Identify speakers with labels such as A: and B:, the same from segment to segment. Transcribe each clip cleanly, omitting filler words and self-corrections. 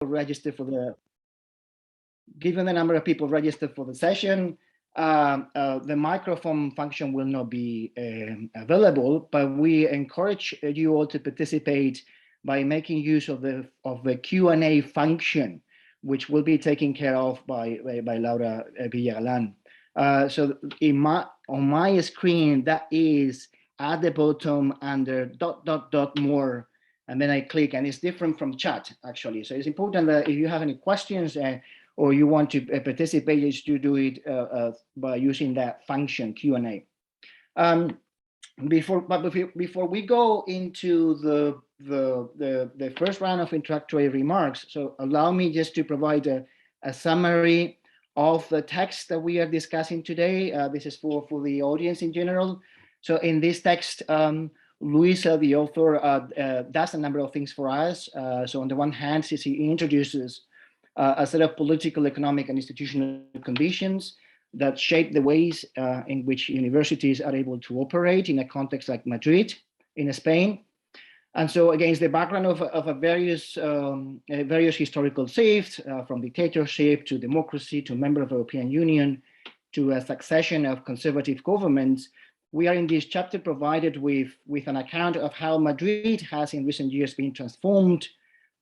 A: registered for given the number of people registered for the session, the microphone function will not be available, but we encourage you all to participate by making use of the Q&A function, which will be taken care of by Laura Villagalan. So on my screen, that is at the bottom under ... more, and then I click, and it's different from chat actually. So it's important that if you have any questions or you want to participate, is to do it by using that function Q&A. Before we go into the first round of introductory remarks, so allow me just to provide a summary of the text that we are discussing today. This is for the audience in general. So in this text, Luisa, the author, does a number of things for us. So on the one hand, she introduces a set of political, economic, and institutional conditions that shape the ways in which universities are able to operate in a context like Madrid in Spain. And so against the background of a various historical shifts, from dictatorship to democracy to member of the European Union to a succession of conservative governments, we are in this chapter provided with an account of how Madrid has in recent years been transformed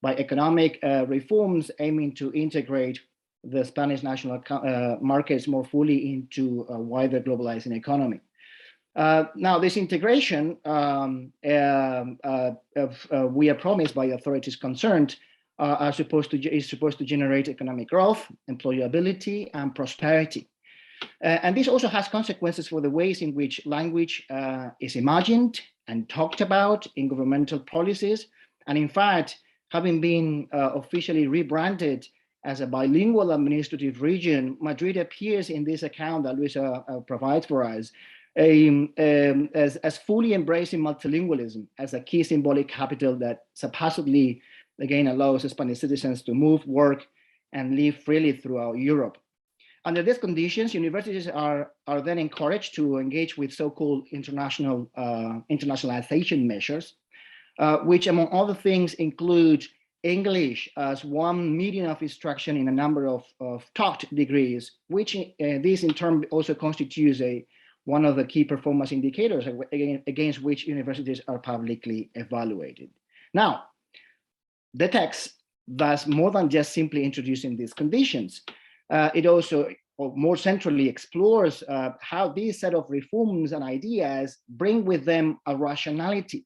A: by economic reforms aiming to integrate the Spanish national markets more fully into a wider globalizing economy. Now, this integration, we are promised by authorities concerned, is supposed to generate economic growth, employability, and prosperity. And this also has consequences for the ways in which language is imagined and talked about in governmental policies. And in fact, having been officially rebranded as a bilingual administrative region, Madrid appears in this account that Luisa provides for us as fully embracing multilingualism as a key symbolic capital that supposedly, again, allows Spanish citizens to move, work, and live freely throughout Europe. Under these conditions, universities are then encouraged to engage with so-called internationalization measures, which, among other things, include English as one medium of instruction in a number of taught degrees, which this in turn also constitutes one of the key performance indicators against which universities are publicly evaluated. Now, the text does more than just simply introducing these conditions. It also more centrally explores how these set of reforms and ideas bring with them a rationality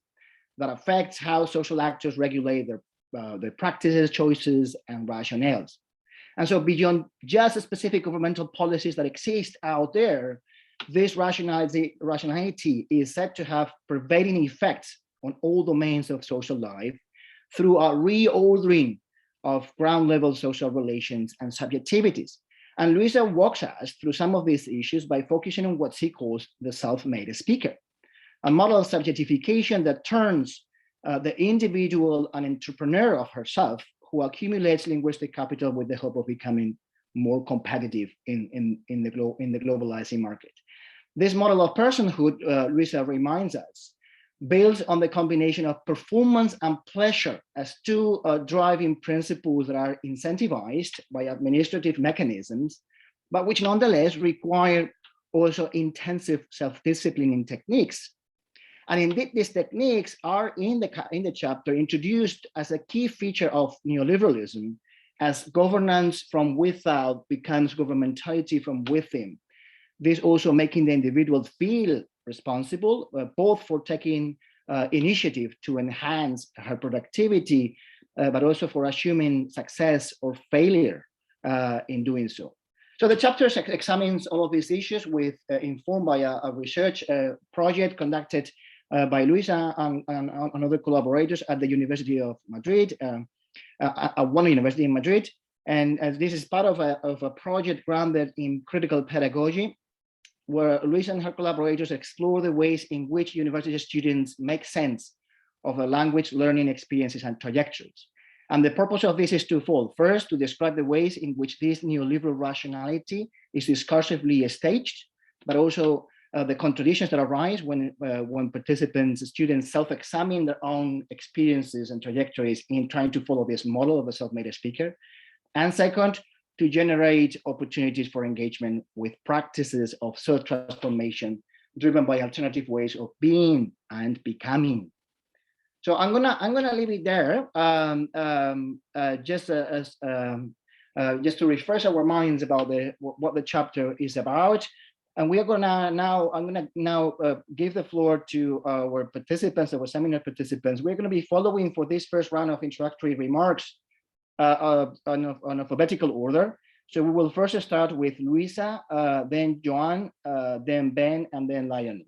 A: that affects how social actors regulate their practices, choices, and rationales. And so beyond just the specific governmental policies that exist out there, this rationality is said to have pervading effects on all domains of social life through a reordering of ground-level social relations and subjectivities. And Luisa walks us through some of these issues by focusing on what she calls the self-made speaker, a model of subjectification that turns the individual an entrepreneur of herself who accumulates linguistic capital with the hope of becoming more competitive in the globalizing market. This model of personhood, Luisa reminds us, builds on the combination of performance and pleasure as two driving principles that are incentivized by administrative mechanisms, but which nonetheless require also intensive self-disciplining techniques. And indeed, these techniques are in the chapter introduced as a key feature of neoliberalism, as governance from without becomes governmentality from within. This also making the individual feel responsible, both for taking initiative to enhance her productivity, but also for assuming success or failure in doing so. So the chapter examines all of these issues informed by a research project conducted by Luisa and other collaborators at the University of Madrid, one university in Madrid. And this is part of a project grounded in critical pedagogy, where Luisa and her collaborators explore the ways in which university students make sense of their language learning experiences and trajectories. And the purpose of this is twofold. First, to describe the ways in which this neoliberal rationality is discursively staged, but also the contradictions that arise when participants, students self-examine their own experiences and trajectories in trying to follow this model of a self-made speaker. And second, to generate opportunities for engagement with practices of self-transformation driven by alternative ways of being and becoming. So I'm gonna leave it there, just to refresh our minds about what the chapter is about. And we are gonna now, I'm gonna now give the floor to our participants, our seminar participants. We're gonna be following for this first round of introductory remarks on alphabetical order. So we will first start with Luisa, then Joan, then Ben, and then Lionel,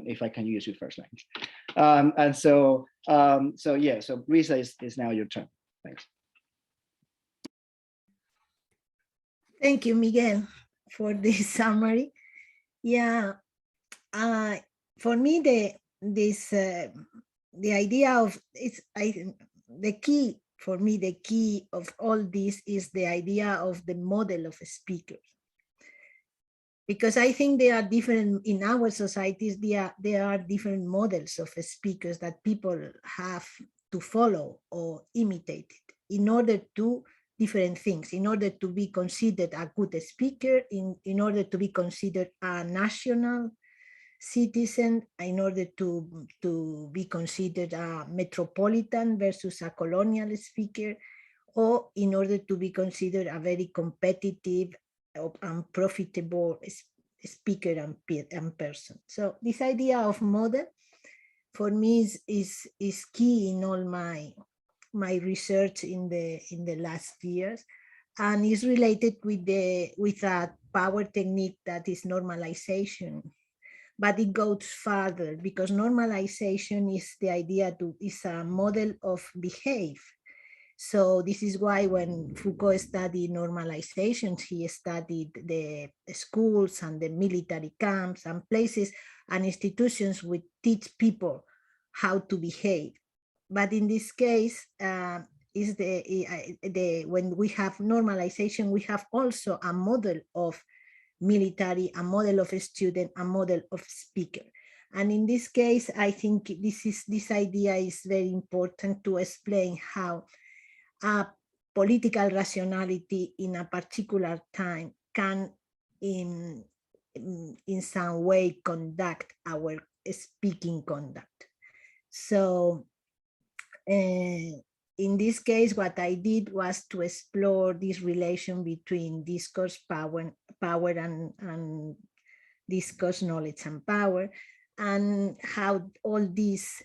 A: if I can use your first name. And so yeah, so Luisa is now your turn. Thanks.
B: Thank you, Miguel, for this summary. Yeah, for me, the idea of the key for me, the key of all this is the idea of the model of speakers. Because I think they are different in our societies, there are different models of speakers that people have to follow or imitate in order to different things, in order to be considered a good speaker, in order to be considered a national citizen, in order to be considered a metropolitan versus a colonial speaker, or in order to be considered a very competitive and profitable speaker and person. So this idea of model for me is key in all my research in the last years, and is related with a power technique that is normalization. But it goes further, because normalization is the idea is a model of behave. So this is why when Foucault studied normalizations, he studied the schools and the military camps and places and institutions which teach people how to behave. But in this case, is when we have normalization, we have also a model of military, a model of a student, a model of speaker. And in this case, I think this idea is very important to explain how a political rationality in a particular time can in some way conduct our speaking conduct. So in this case, what I did was to explore this relation between discourse, power and discourse, knowledge and power, and how all this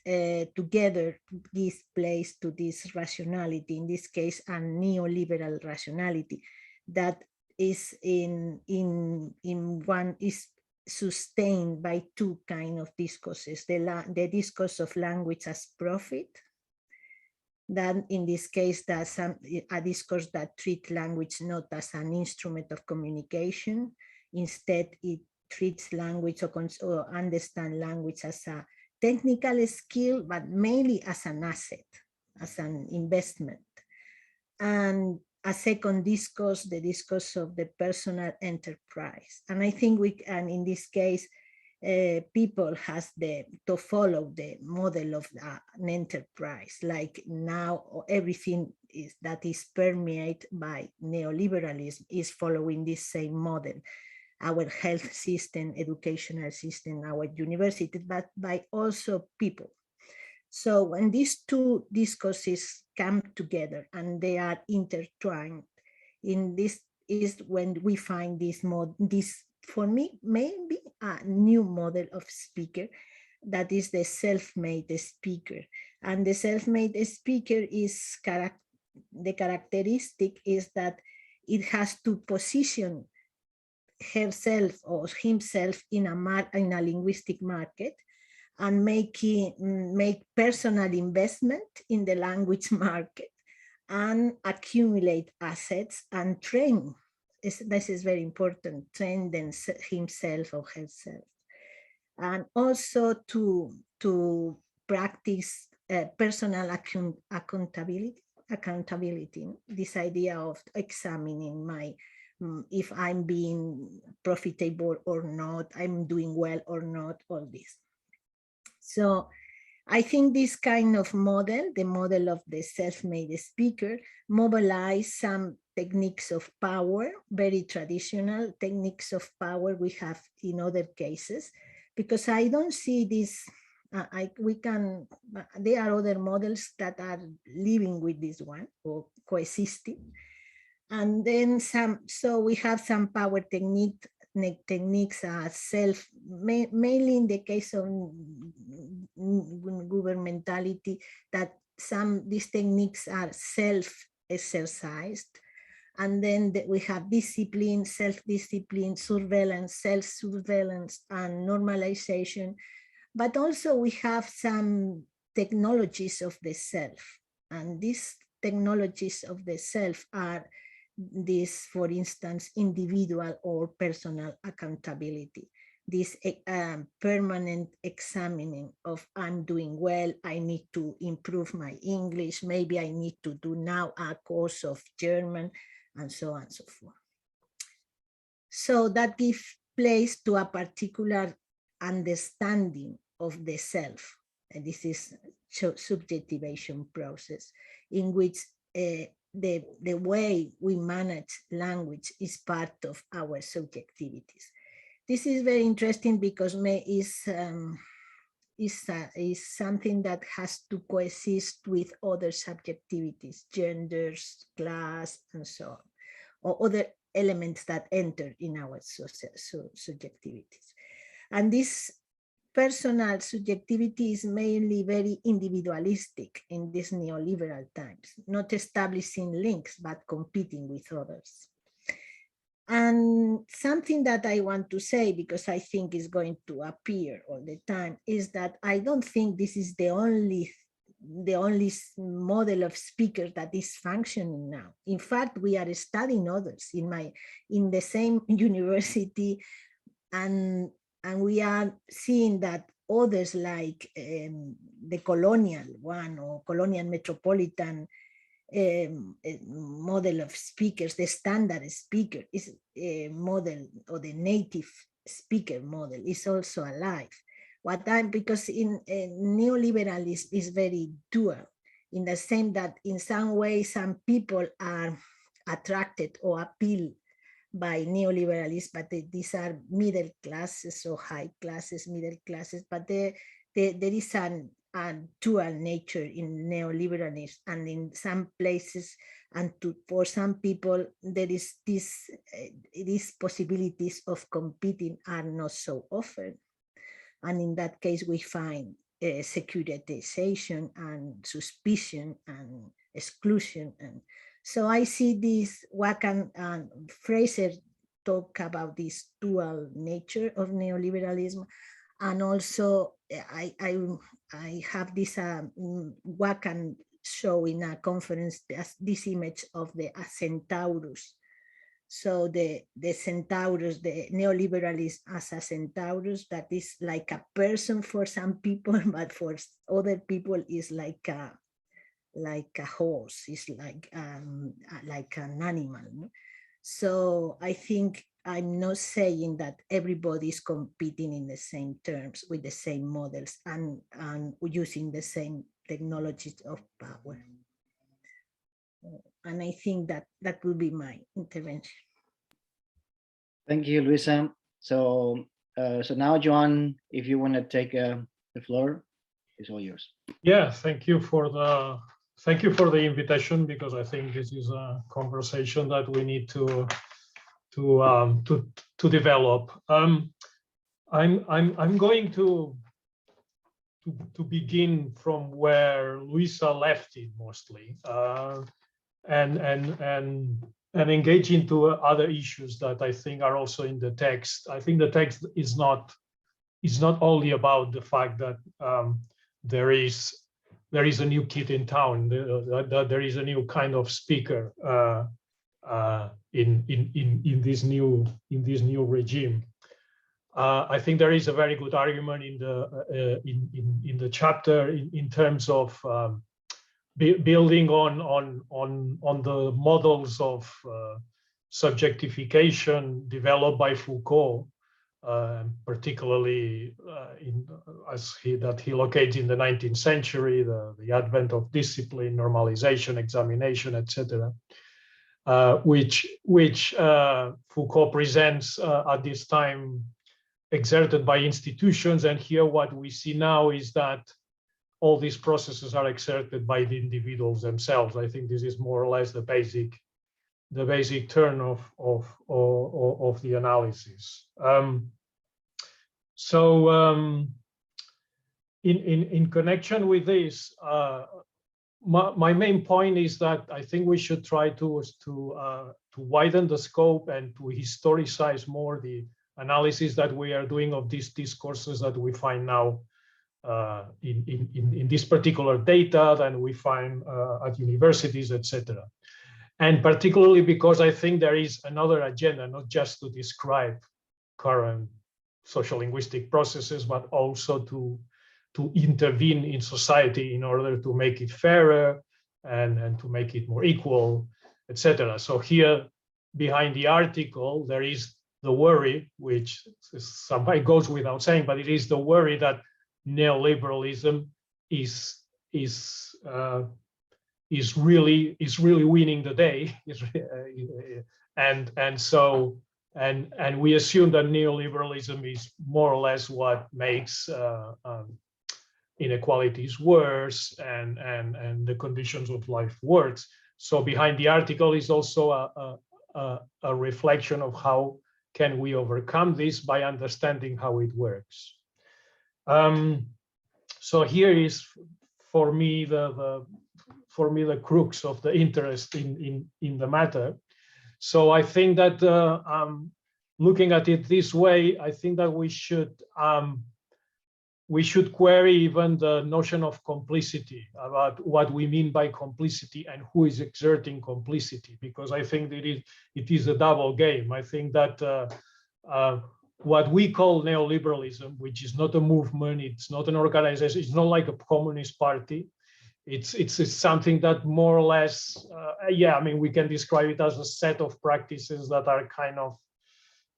B: together gives place to this rationality, in this case, a neoliberal rationality that is is sustained by two kinds of discourses, the discourse of language as profit, that in this case, that's a discourse that treats language not as an instrument of communication. Instead, it treats language or understand language as a technical skill, but mainly as an asset, as an investment. And a second discourse, the discourse of the personal enterprise. And I think and in this case, people has to follow the model of an enterprise, like now everything that is permeated by neoliberalism is following this same model. Our health system, educational system, our university, but by also people. So when these two discourses come together and they are intertwined, in this is when we find this for me, maybe a new model of speaker, that is the self-made speaker. And the self-made speaker is the characteristic is that it has to position herself or himself in a linguistic market and make personal investment in the language market and accumulate assets and train. This is very important, train himself or herself. And also to practice personal accountability, this idea of examining if I'm being profitable or not, I'm doing well or not, all this. So I think this kind of model, the model of the self-made speaker, mobilize some techniques of power, very traditional techniques of power we have in other cases, because I don't see this, there are other models that are living with this one or coexisting. And then so we have some power techniques are mainly in the case of gvermentality, that these techniques are self-exercised. And then we have discipline, self-discipline, surveillance, self-surveillance, and normalization. But also we have some technologies of the self. And these technologies of the self are this, for instance, individual or personal accountability, this permanent examining of I'm doing well, I need to improve my English, maybe I need to do now a course of German, and so on and so forth. So that gives place to a particular understanding of the self. And this is subjectivation process in which the way we manage language is part of our subjectivities. This is very interesting because is something that has to coexist with other subjectivities, genders, class, and so on, or other elements that enter in our subjectivities. And this personal subjectivity is mainly very individualistic in these neoliberal times, not establishing links, but competing with others. And something that I want to say, because I think is going to appear all the time, is that I don't think this is the only model of speaker that is functioning now. In fact, we are studying others in the same university, and we are seeing that others like the colonial one or colonial metropolitan model of speakers, the standard speaker is a model, or the native speaker model is also alive. Because in neoliberalism is very dual, in the same that in some way some people are attracted or appealed by neoliberalism, but these are middle classes or high classes, middle classes, but there is a dual nature in neoliberalism, and in some places, and for some people, there is these possibilities of competing are not so often. And in that case, we find securitization and suspicion and exclusion. And so I see this, Wakan and Fraser talk about this dual nature of neoliberalism. And also I have this Wakan show in a conference, this image of the centaurus. So the centaurus, the neoliberalism as a centaurus, that is like a person for some people, but for other people is like a horse, is like an animal. No? So I think I'm not saying that everybody is competing in the same terms with the same models and using the same technologies of power. And I think that will be my intervention.
A: Thank you, Luisa. So now, Joan, if you want to take the floor, it's all yours.
C: Yeah, thank you for the invitation, because I think this is a conversation that we need to develop. I'm going to begin from where Luisa left it mostly, and engage into other issues that I think are also in the text. I think the text is not only about the fact that there is a new kid in town, that there is a new kind of speaker in this new regime. I think there is a very good argument in the chapter in terms of building on the models of subjectification developed by Foucault, particularly that he locates in the 19th century, the advent of discipline, normalization, examination, etc., which Foucault presents at this time exerted by institutions. And here what we see now is that all these processes are exerted by the individuals themselves. I think this is more or less the basic turn of the analysis. In connection with this, my main point is that I think we should try to widen the scope and to historicize more the analysis that we are doing of these discourses that we find now in this particular data than we find at universities, etc. And particularly because I think there is another agenda, not just to describe current social linguistic processes, but also to intervene in society in order to make it fairer and to make it more equal, etc. So here behind the article, there is the worry, which somebody goes without saying, but it is the worry that neoliberalism is really winning the day, and we assume that neoliberalism is more or less what makes inequalities worse and the conditions of life worse. So behind the article is also a reflection of how can we overcome this by understanding how it works. So here is for me the crux of the interest in the matter. So I think that looking at it this way, I think that we should query even the notion of complicity, about what we mean by complicity and who is exerting complicity, because I think that it is a double game. I think that what we call neoliberalism, which is not a movement, it's not an organization, it's not like a communist party. It's something that more or less, I mean, we can describe it as a set of practices that are kind of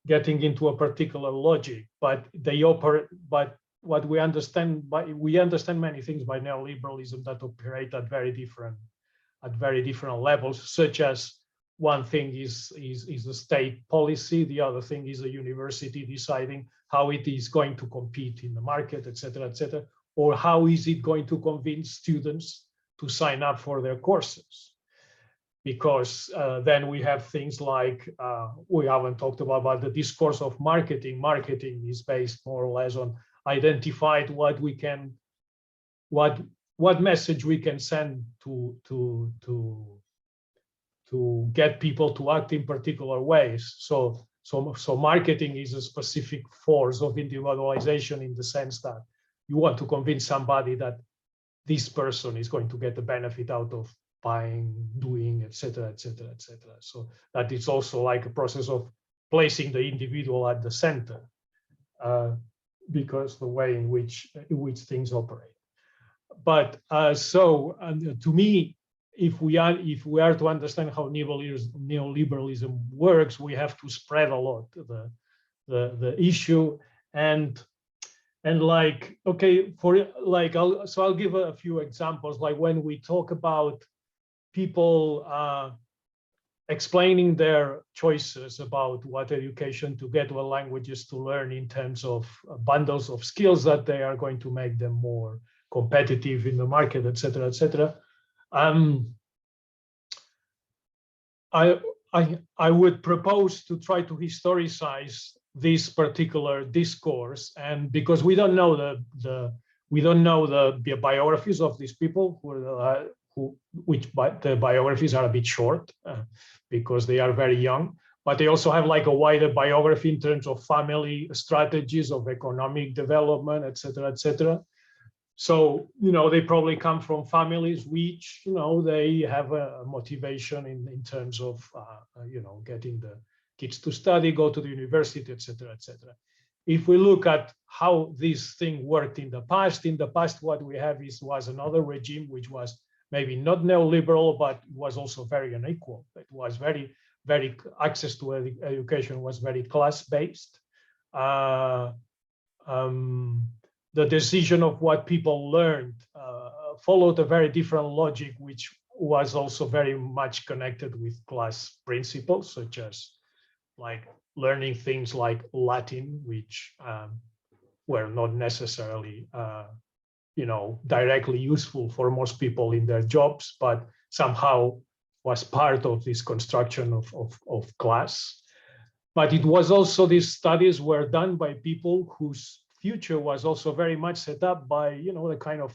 C: getting into a particular logic, but they operate. But what we understand many things by neoliberalism that operate at very different levels, such as one thing is the state policy, the other thing is the university deciding how it is going to compete in the market, etc., or how is it going to convince students to sign up for their courses? Because then we have things like, we haven't talked about the discourse of marketing. Marketing is based more or less on identified what message we can send to get people to act in particular ways. So marketing is a specific force of individualization in the sense that you want to convince somebody that this person is going to get the benefit out of buying, doing, etc., etc., etc. So that is also like a process of placing the individual at the center, because the way in which things operate. But to me, if we are to understand how neoliberalism works, we have to spread a lot the issue and like, okay, I'll give a few examples. Like when we talk about people explaining their choices about what education to get, what languages to learn in terms of bundles of skills that they are going to make them more competitive in the market, etc., etc. I would propose to try to historicize this particular discourse, and because we don't know the biographies of these people, the biographies are a bit short because they are very young, but they also have like a wider biography in terms of family strategies, of economic development, etc., etc. So, they probably come from families which, they have a motivation in terms of, getting the kids to study, go to the university, etc., etc. If we look at how this thing worked in the past, what we have was another regime which was maybe not neoliberal, but was also very unequal. It was very access to education was very class-based. The decision of what people learned followed a very different logic, which was also very much connected with class principles, such as like learning things like Latin, which were not necessarily directly useful for most people in their jobs, but somehow was part of this construction of class. But it was also, these studies were done by people whose future was also very much set up by, the kind of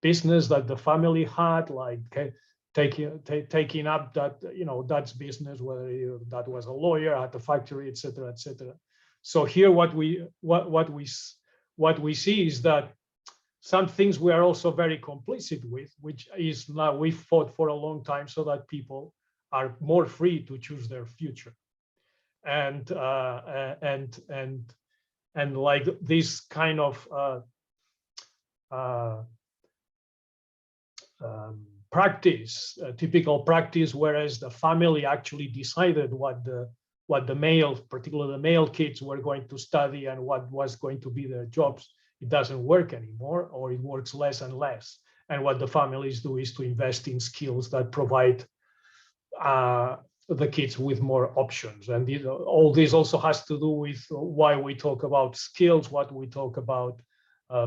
C: business that the family had, like taking up that, that's business, whether that was a lawyer at the factory, etc., etc. So here, what we see is that some things we are also very complicit with, which is now we fought for a long time so that people are more free to choose their future, and like this kind of practice, typical practice, whereas the family actually decided what the male, particularly the male kids, were going to study and what was going to be their jobs. It doesn't work anymore, or it works less and less. And what the families do is to invest in skills that provide the kids with more options. And all this also has to do with why we talk about skills, what we talk about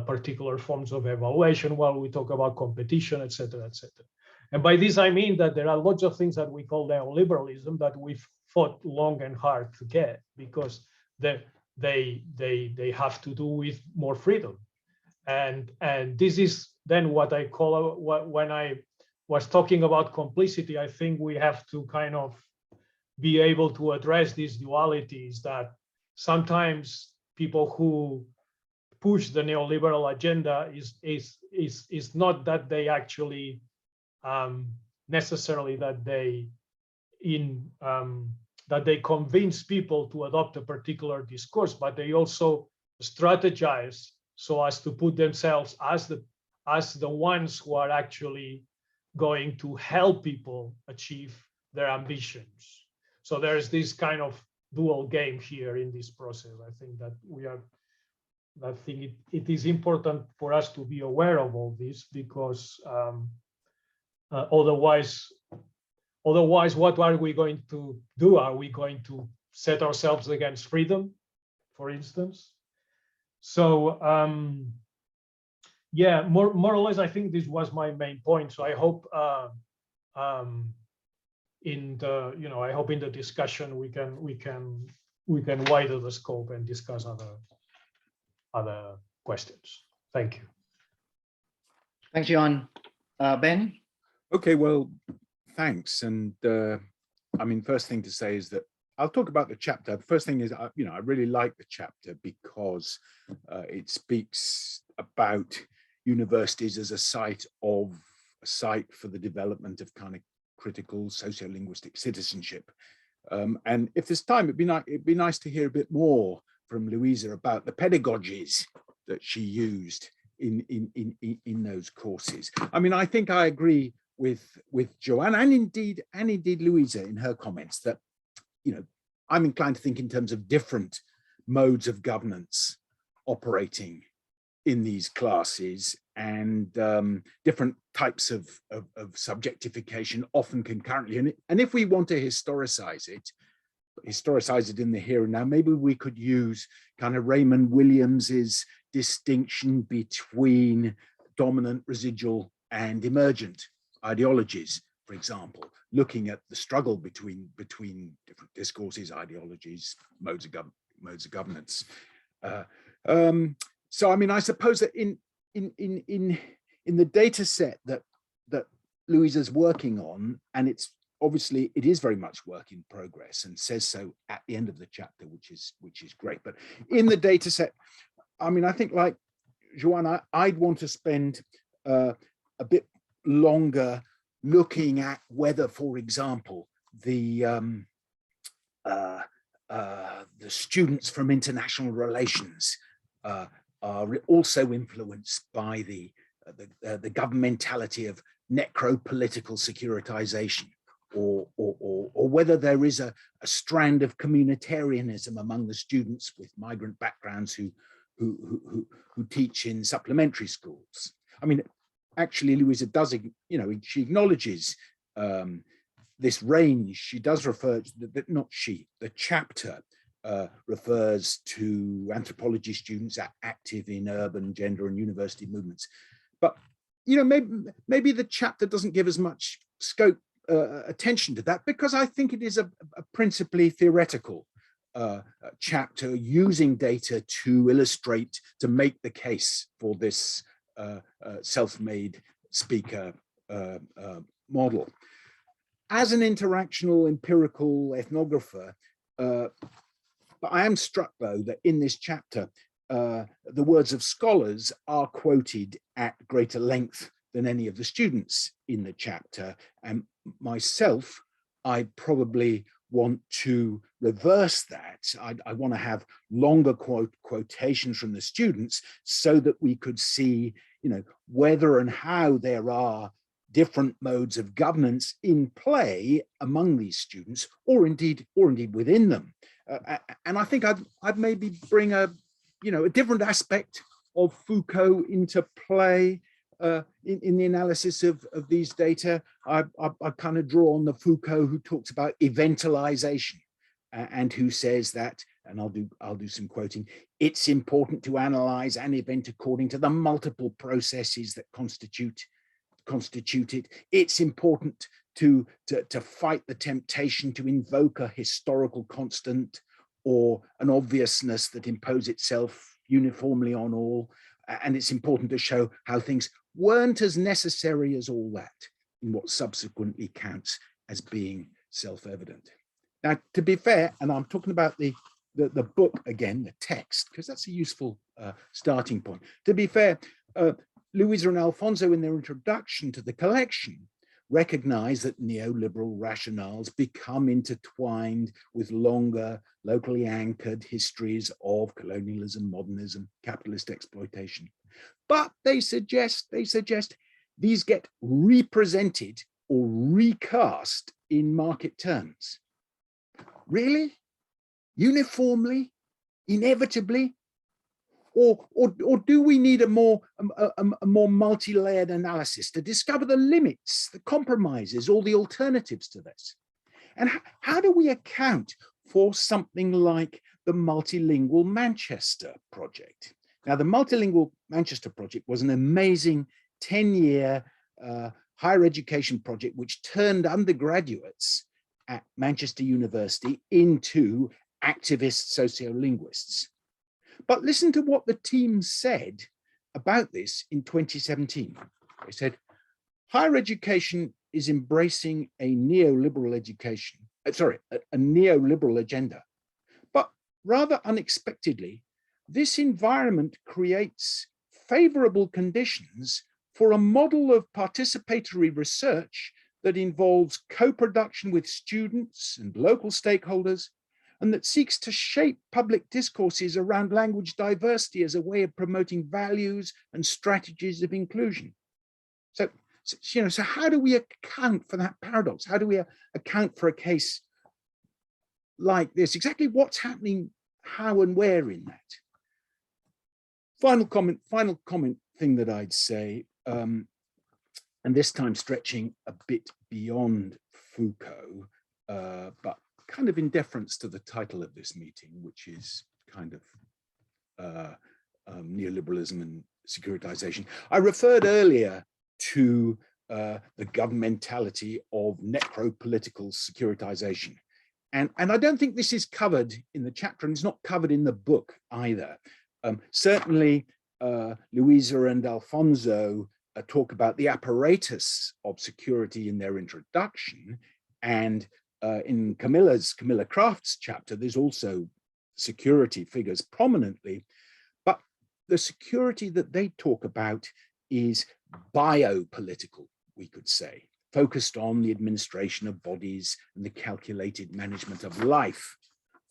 C: particular forms of evaluation, while we talk about competition, etc., etc. And by this, I mean that there are lots of things that we call neoliberalism that we've fought long and hard to get, because they have to do with more freedom. And this is then what I call, when I was talking about complicity, I think we have to kind of be able to address these dualities, that sometimes people who push the neoliberal agenda is not that they actually necessarily that they convince people to adopt a particular discourse, but they also strategize so as to put themselves as the ones who are actually going to help people achieve their ambitions. So there's this kind of dual game here in this process. I think that it is important for us to be aware of all this, because otherwise, what are we going to do? Are we going to set ourselves against freedom, for instance? So yeah, more or less, I think this was my main point. So I hope in the discussion we can widen the scope and discuss other questions. Thank you.
A: Thanks, Joan. Ben?
D: Okay, well, thanks. And I mean, first thing to say is that I'll talk about the chapter. The first thing is, I really like the chapter because it speaks about universities as a site for the development of kind of critical sociolinguistic citizenship. And if there's time, it'd be nice to hear a bit more from Luisa about the pedagogies that she used in those courses. I mean, I think I agree with Joan and indeed Luisa in her comments that, I'm inclined to think in terms of different modes of governance operating in these classes, and different types of subjectification, often concurrently. And if we want to historicize it in the here and now, maybe we could use kind of Raymond Williams's distinction between dominant, residual, and emergent ideologies, for example, looking at the struggle between different discourses, ideologies, modes of governance. So, I mean, I suppose that in the data set that Luisa's working on, and it is very much work in progress, and says so at the end of the chapter, which is great. But in the data set, I mean, I think like Joan, I'd want to spend a bit longer looking at whether, for example, the students from international relations are also influenced by the governmentality of necro-political securitization, or whether there is a strand of communitarianism among the students with migrant backgrounds who teach in supplementary schools. I mean, actually, Luisa does, she acknowledges this range. She does refer to the chapter refers to anthropology students active in urban, gender, and university movements. But maybe the chapter doesn't give as much scope attention to that, because I think it is a principally theoretical chapter using data to illustrate, to make the case for this self-made speaker model. As an interactional empirical ethnographer, but I am struck, though, that in this chapter, the words of scholars are quoted at greater length than any of the students in the chapter. And myself, I probably want to reverse that. I want to have longer quotations from the students so that we could see, whether and how there are different modes of governance in play among these students, or indeed within them. And I think I'd maybe bring a different aspect of Foucault into play in the analysis of these data. I kind of draw on the Foucault who talks about eventalization and who says that, and I'll do some quoting, it's important to analyze an event according to the multiple processes that constitute it. It's important to fight the temptation to invoke a historical constant or an obviousness that impose itself uniformly on all. And it's important to show how things weren't as necessary as all that in what subsequently counts as being self-evident. Now, to be fair, and I'm talking about the book again, the text, because that's a useful starting point. To be fair, Luisa and Alfonso, in their introduction to the collection, recognize that neoliberal rationales become intertwined with longer, locally anchored histories of colonialism, modernism, capitalist exploitation. But they suggest these get represented or recast in market terms. Really? Uniformly? Inevitably? Or do we need a more multi-layered analysis to discover the limits, the compromises, or the alternatives to this? And how do we account for something like the Multilingual Manchester project? Now, the Multilingual Manchester project was an amazing 10-year higher education project which turned undergraduates at Manchester University into activist sociolinguists. But listen to what the team said about this in 2017. They said, higher education is embracing a neoliberal a neoliberal agenda. But rather unexpectedly, this environment creates favorable conditions for a model of participatory research that involves co-production with students and local stakeholders, and that seeks to shape public discourses around language diversity as a way of promoting values and strategies of inclusion. So how do we account for that paradox? How do we account for a case like this? Exactly what's happening, how and where in that? Final comment thing that I'd say, and this time stretching a bit beyond Foucault, but kind of in deference to the title of this meeting, which is kind of neoliberalism and securitization. I referred earlier to the governmentality of necropolitical securitization. And I don't think this is covered in the chapter, and it's not covered in the book either. Certainly, Luisa and Alfonso talk about the apparatus of security in their introduction, and in Camilla Craft's chapter, there's also security figures prominently, but the security that they talk about is biopolitical, we could say, focused on the administration of bodies and the calculated management of life,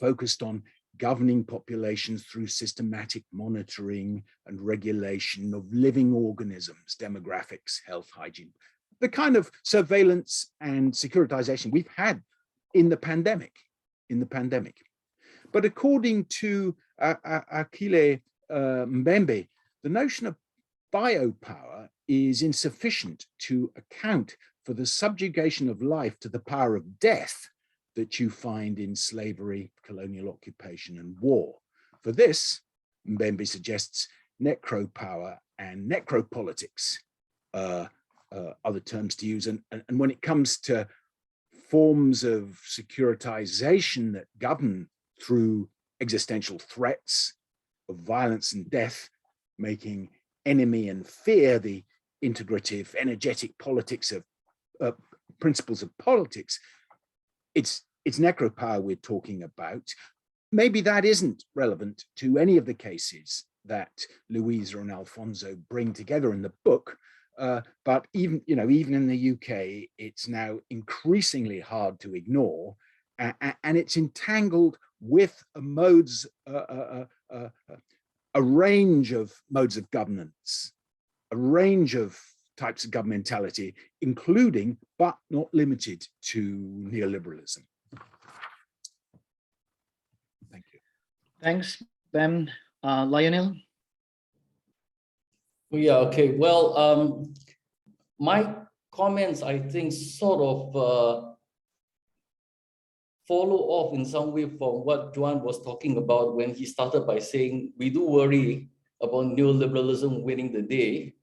D: focused on governing populations through systematic monitoring and regulation of living organisms, demographics, health, hygiene, the kind of surveillance and securitization we've had in the pandemic. But according to Akile Mbembe, the notion of biopower is insufficient to account for the subjugation of life to the power of death that you find in slavery, colonial occupation, and war. For this, Mbembe suggests necropower and necropolitics are the terms to use. And when it comes to forms of securitization that govern through existential threats of violence and death, making enemy and fear the integrative, energetic politics of principles of politics, it's necropower we're talking about. Maybe that isn't relevant to any of the cases that Luisa and Alfonso bring together in the book, but even in the UK, it's now increasingly hard to ignore, and it's entangled with a range of modes of governance, a range of types of governmentality, including but not limited to neoliberalism. Thank you.
A: Thanks, Ben. Lionel?
E: Yeah, okay. Well, my comments, I think, sort of follow off in some way from what Joan was talking about when he started by saying, we do worry about neoliberalism winning the day.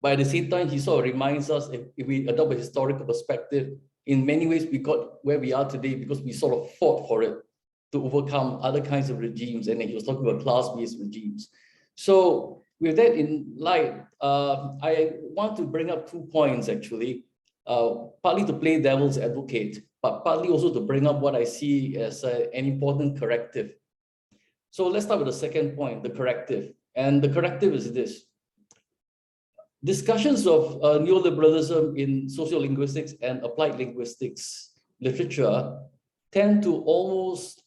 E: But at the same time, he sort of reminds us, if we adopt a historical perspective, in many ways, we got where we are today because we sort of fought for it to overcome other kinds of regimes. And then he was talking about class-based regimes. So with that in light, I want to bring up 2 points, actually, partly to play devil's advocate, but partly also to bring up what I see as an important corrective. So let's start with the second point, the corrective. And the corrective is this. Discussions of neoliberalism in sociolinguistics and applied linguistics literature tend to almost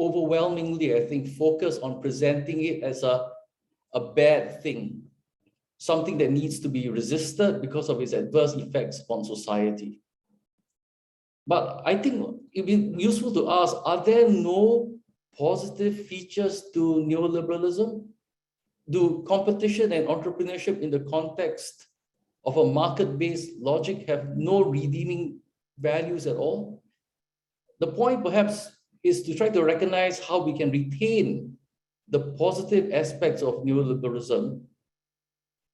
E: overwhelmingly, I think, focus on presenting it as a bad thing, something that needs to be resisted because of its adverse effects on society. But I think it'd be useful to ask, are there no positive features to neoliberalism? Do competition and entrepreneurship in the context of a market-based logic have no redeeming values at all? The point perhaps is to try to recognize how we can retain the positive aspects of neoliberalism,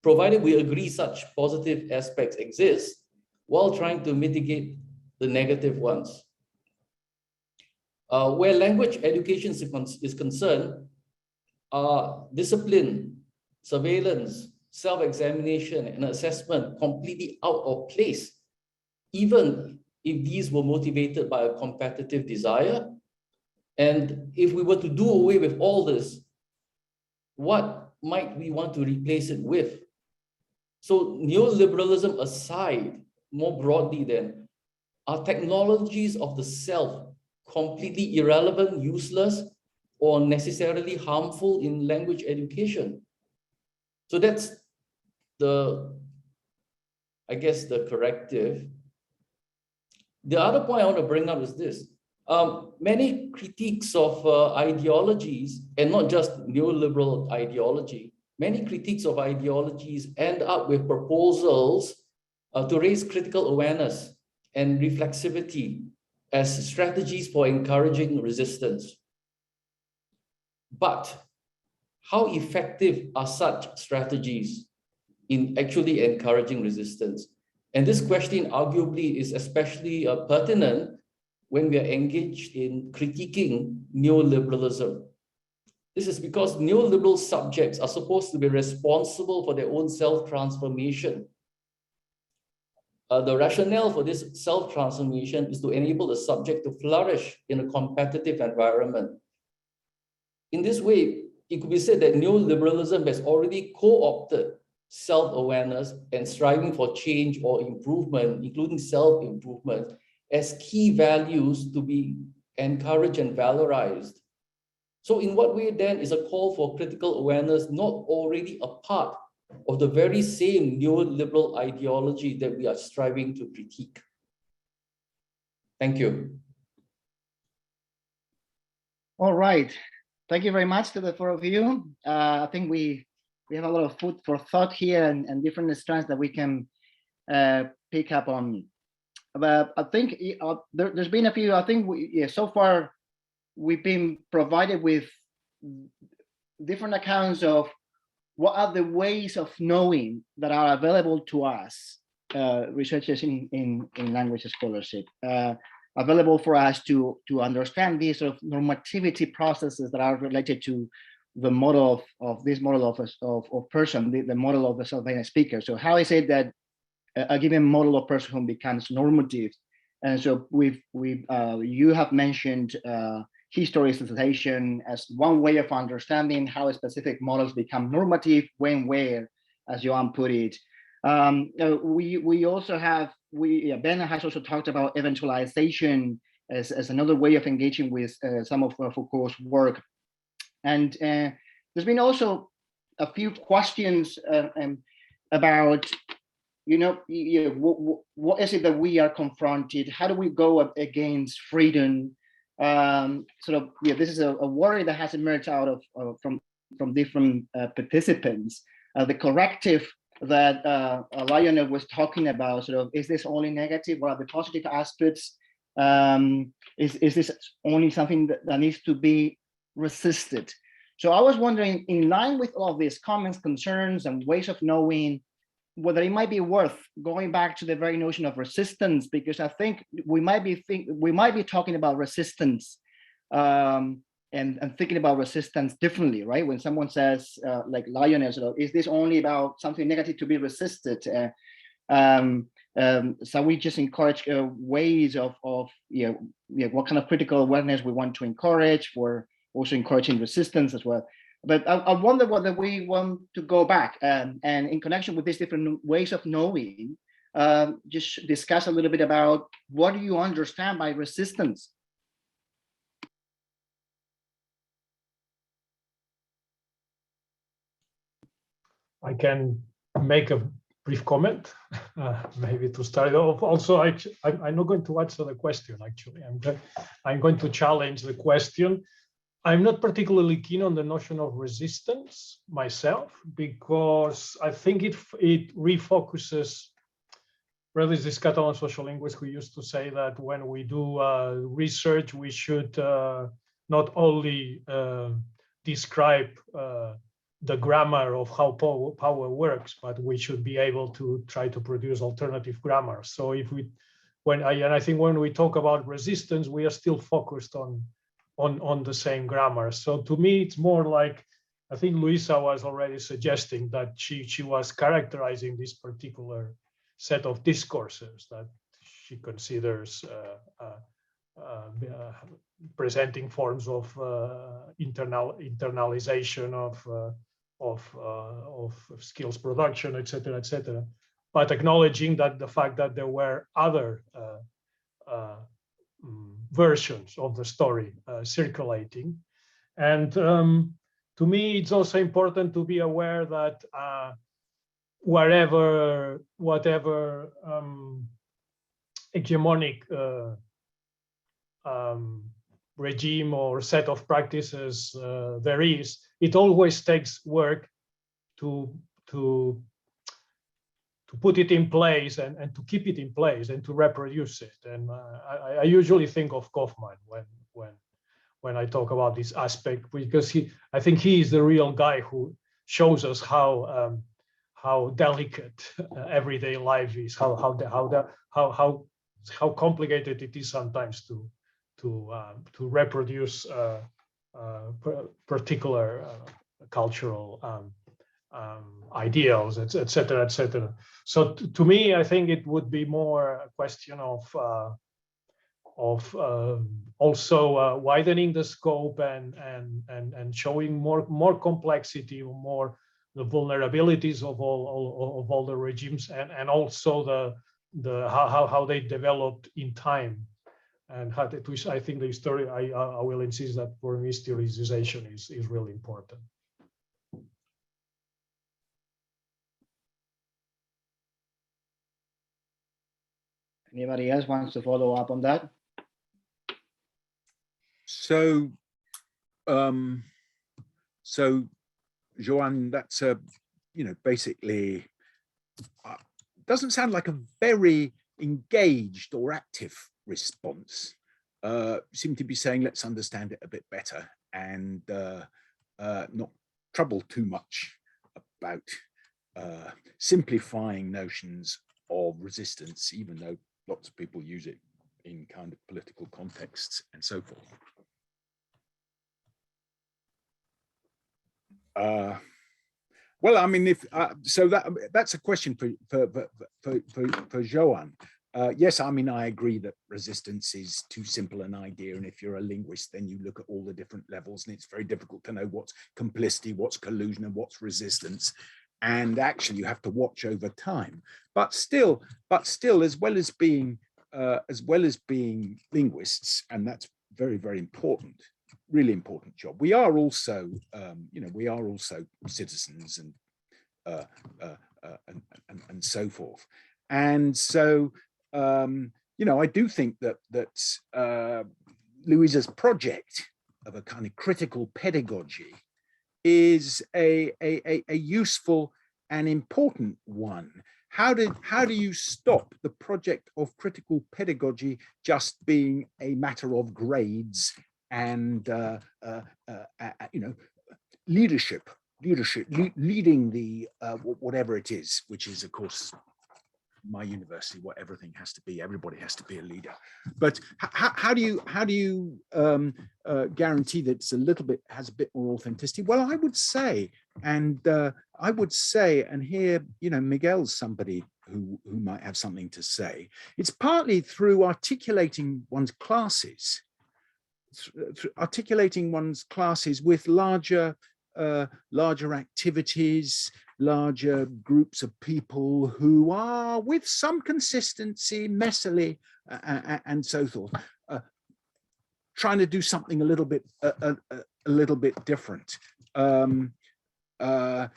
E: provided we agree such positive aspects exist, while trying to mitigate the negative ones. Where language education is concerned, discipline, surveillance, self-examination, and assessment completely out of place, even if these were motivated by a competitive desire. And if we were to do away with all this, what might we want to replace it with? So neoliberalism aside, more broadly then, are technologies of the self completely irrelevant, useless, or necessarily harmful in language education? So that's I guess, the corrective. The other point I want to bring up is this. Many critiques of ideologies, and not just neoliberal ideology, many critiques of ideologies end up with proposals to raise critical awareness and reflexivity as strategies for encouraging resistance. But how effective are such strategies in actually encouraging resistance? And this question arguably is especially pertinent when we are engaged in critiquing neoliberalism. This is because neoliberal subjects are supposed to be responsible for their own self-transformation. The rationale for this self-transformation is to enable the subject to flourish in a competitive environment. In this way, it could be said that neoliberalism has already co-opted self-awareness and striving for change or improvement, including self-improvement, as key values to be encouraged and valorized. So in what way then is a call for critical awareness not already a part of the very same neoliberal ideology that we are striving to critique. Thank you.
A: All right. Thank you very much to the four of you. I think we have a lot of food for thought here and different strands that we can pick up on. But I think there's been a few, I think so far we've been provided with different accounts of what are the ways of knowing that are available to us, researchers in language scholarship, available for us to understand these sort of normativity processes that are related to the model of this model of person, the model of the self-evident speaker. So how is it that a given model of personhood becomes normative? And so you have mentioned historicization as one way of understanding how specific models become normative, when, where, as Joan put it. We also have, Ben has also talked about eventualization as another way of engaging with some of Foucault's work. And there's been also a few questions about, what is it that we are confronted? How do we go up against freedom? This is a worry that has emerged out of from different participants. The corrective that Lionel was talking about, is this only negative? What are the positive aspects? Is this only something that needs to be resisted? So I was wondering, in line with all of these comments, concerns, and ways of knowing, whether it might be worth going back to the very notion of resistance, because I think we might be talking about resistance and thinking about resistance differently, right? When someone says, like Lionel, is this only about something negative to be resisted? So we just encourage ways of what kind of critical awareness we want to encourage, for also encouraging resistance as well. But I wonder whether we want to go back and in connection with these different ways of knowing, just discuss a little bit about what do you understand by resistance?
C: I can make a brief comment, maybe to start off. Also, I'm not going to answer the question, actually. I'm going to challenge the question. I'm not particularly keen on the notion of resistance myself, because I think it refocuses. Well, there's this Catalan social linguist who used to say that when we do research, we should not only describe the grammar of how power works, but we should be able to try to produce alternative grammar. So I think when we talk about resistance, we are still focused on the same grammar. So to me, it's more like, I think Luisa was already suggesting that she was characterizing this particular set of discourses that she considers presenting forms of internalization of skills production, etc., etc., but acknowledging that the fact that there were other versions of the story circulating. And to me, it's also important to be aware that whatever hegemonic regime or set of practices there is, it always takes work to put it in place and to keep it in place and to reproduce it. And I usually think of Kaufman when I talk about this aspect, because I think he is the real guy who shows us how delicate everyday life is, how complicated it is sometimes to reproduce particular cultural ideals, etc., etc. So to me, I think it would be more a question of also widening the scope and showing more complexity, more the vulnerabilities of all the regimes, and also how they developed in time, and how I think the story. I will insist that for me, historicization is really important.
A: Anybody else wants to follow up on that?
D: So, Joan, that's basically doesn't sound like a very engaged or active response. Seem to be saying, let's understand it a bit better and not trouble too much about simplifying notions of resistance, even though lots of people use it in kind of political contexts and so forth. Well, I mean, if so, that's a question for Joan. Yes, I mean, I agree that resistance is too simple an idea, and if you're a linguist, then you look at all the different levels, and it's very difficult to know what's complicity, what's collusion, and what's resistance. And actually, you have to watch over time. But still, as well as being linguists, and that's very, very important. Really important job. We are also, we are also citizens and so forth. And so, I do think that Luisa's project of a kind of critical pedagogy is a useful and important one. How do you stop the project of critical pedagogy just being a matter of grades and leading the whatever it is, which is of course my university, what everything has to be, everybody has to be a leader. But how do you guarantee that it's has a bit more authenticity? Well, I would say, and here, Miguel's somebody who might have something to say. It's partly through articulating one's classes, with larger activities, larger groups of people who are, with some consistency, messily, and so forth, trying to do something a little bit different.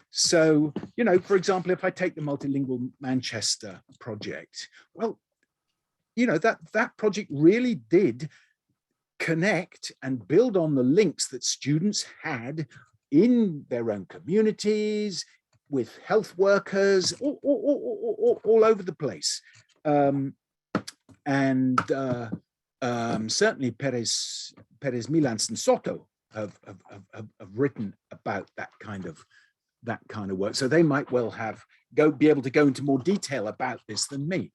D: So, for example, if I take the Multilingual Manchester project, well, that project really did connect and build on the links that students had in their own communities, with health workers, all over the place. Certainly Pérez, Milans and Soto have written about that kind of work. So they might well be able to go into more detail about this than me.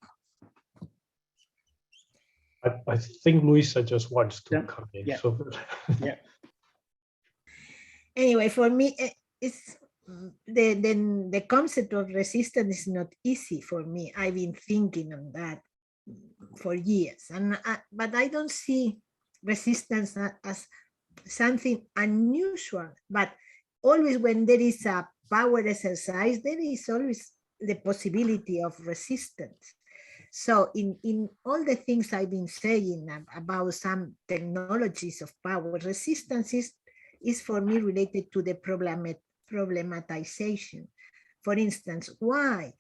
C: I think Luisa just wants to come in.
A: Yeah.
C: So.
A: Yeah.
B: Anyway, for me, it's the concept of resistance is not easy for me. I've been thinking on that for years, but I don't see resistance as something unusual. But always when there is a power exercise, there is always the possibility of resistance. So in all the things I've been saying about some technologies of power, resistance is for me related to the problematization. For instance, why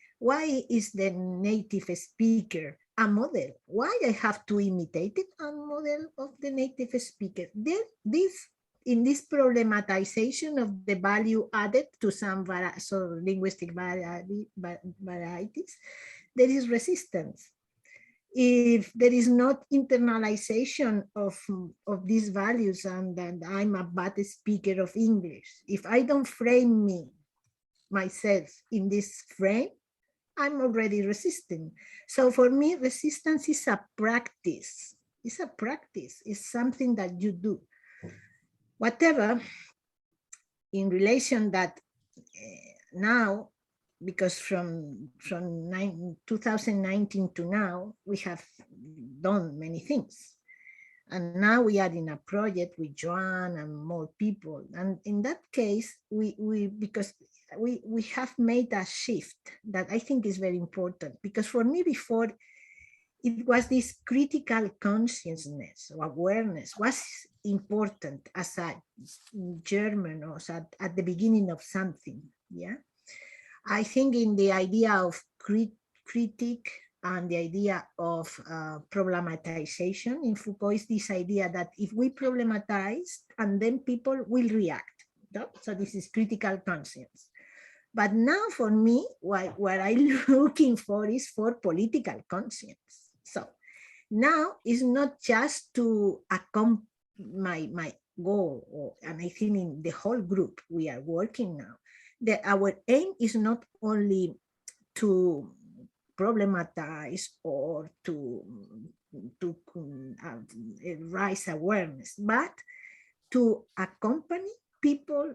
B: is the native speaker a model? Why I have to imitate it, a model of the native speaker? In this problematization of the value added to some linguistic varieties, there is resistance. If there is not internalization of these values, and that I'm a bad speaker of English, if I don't frame myself in this frame, I'm already resisting. So for me, resistance is a practice. It's a practice. It's something that you do. Whatever, in relation that now, because from 2019 to now, we have done many things. And now we are in a project with Joan and more people. And in that case, because we have made a shift that I think is very important. Because for me before, it was this critical consciousness or awareness was important as a German or at the beginning of something, yeah? I think in the idea of critique and the idea of problematization. In Foucault is this idea that if we problematize, and then people will react. No? So this is critical conscience. But now for me, what I'm looking for is for political conscience. So now it's not just to accomplish my goal, and I think in the whole group we are working now, that our aim is not only to problematize or to raise awareness, but to accompany people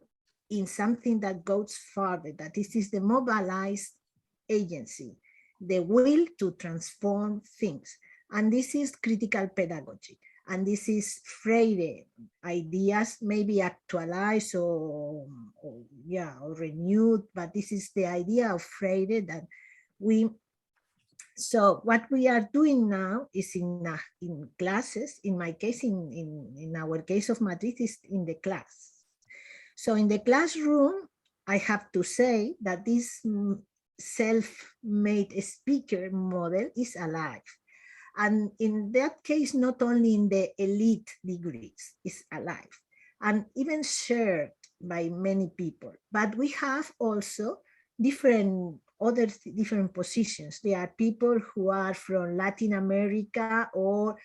B: in something that goes further, that this is the mobilized agency, the will to transform things. And this is critical pedagogy. And this is Freire ideas, maybe actualized or renewed, but this is the idea of Freire that so what we are doing now is in classes, in my case, in our case of Madrid, is in the class. So in the classroom, I have to say that this self-made speaker model is alive. And in that case, not only in the elite degrees, is alive, and even shared by many people. But we have also different positions. There are people who are from Latin America or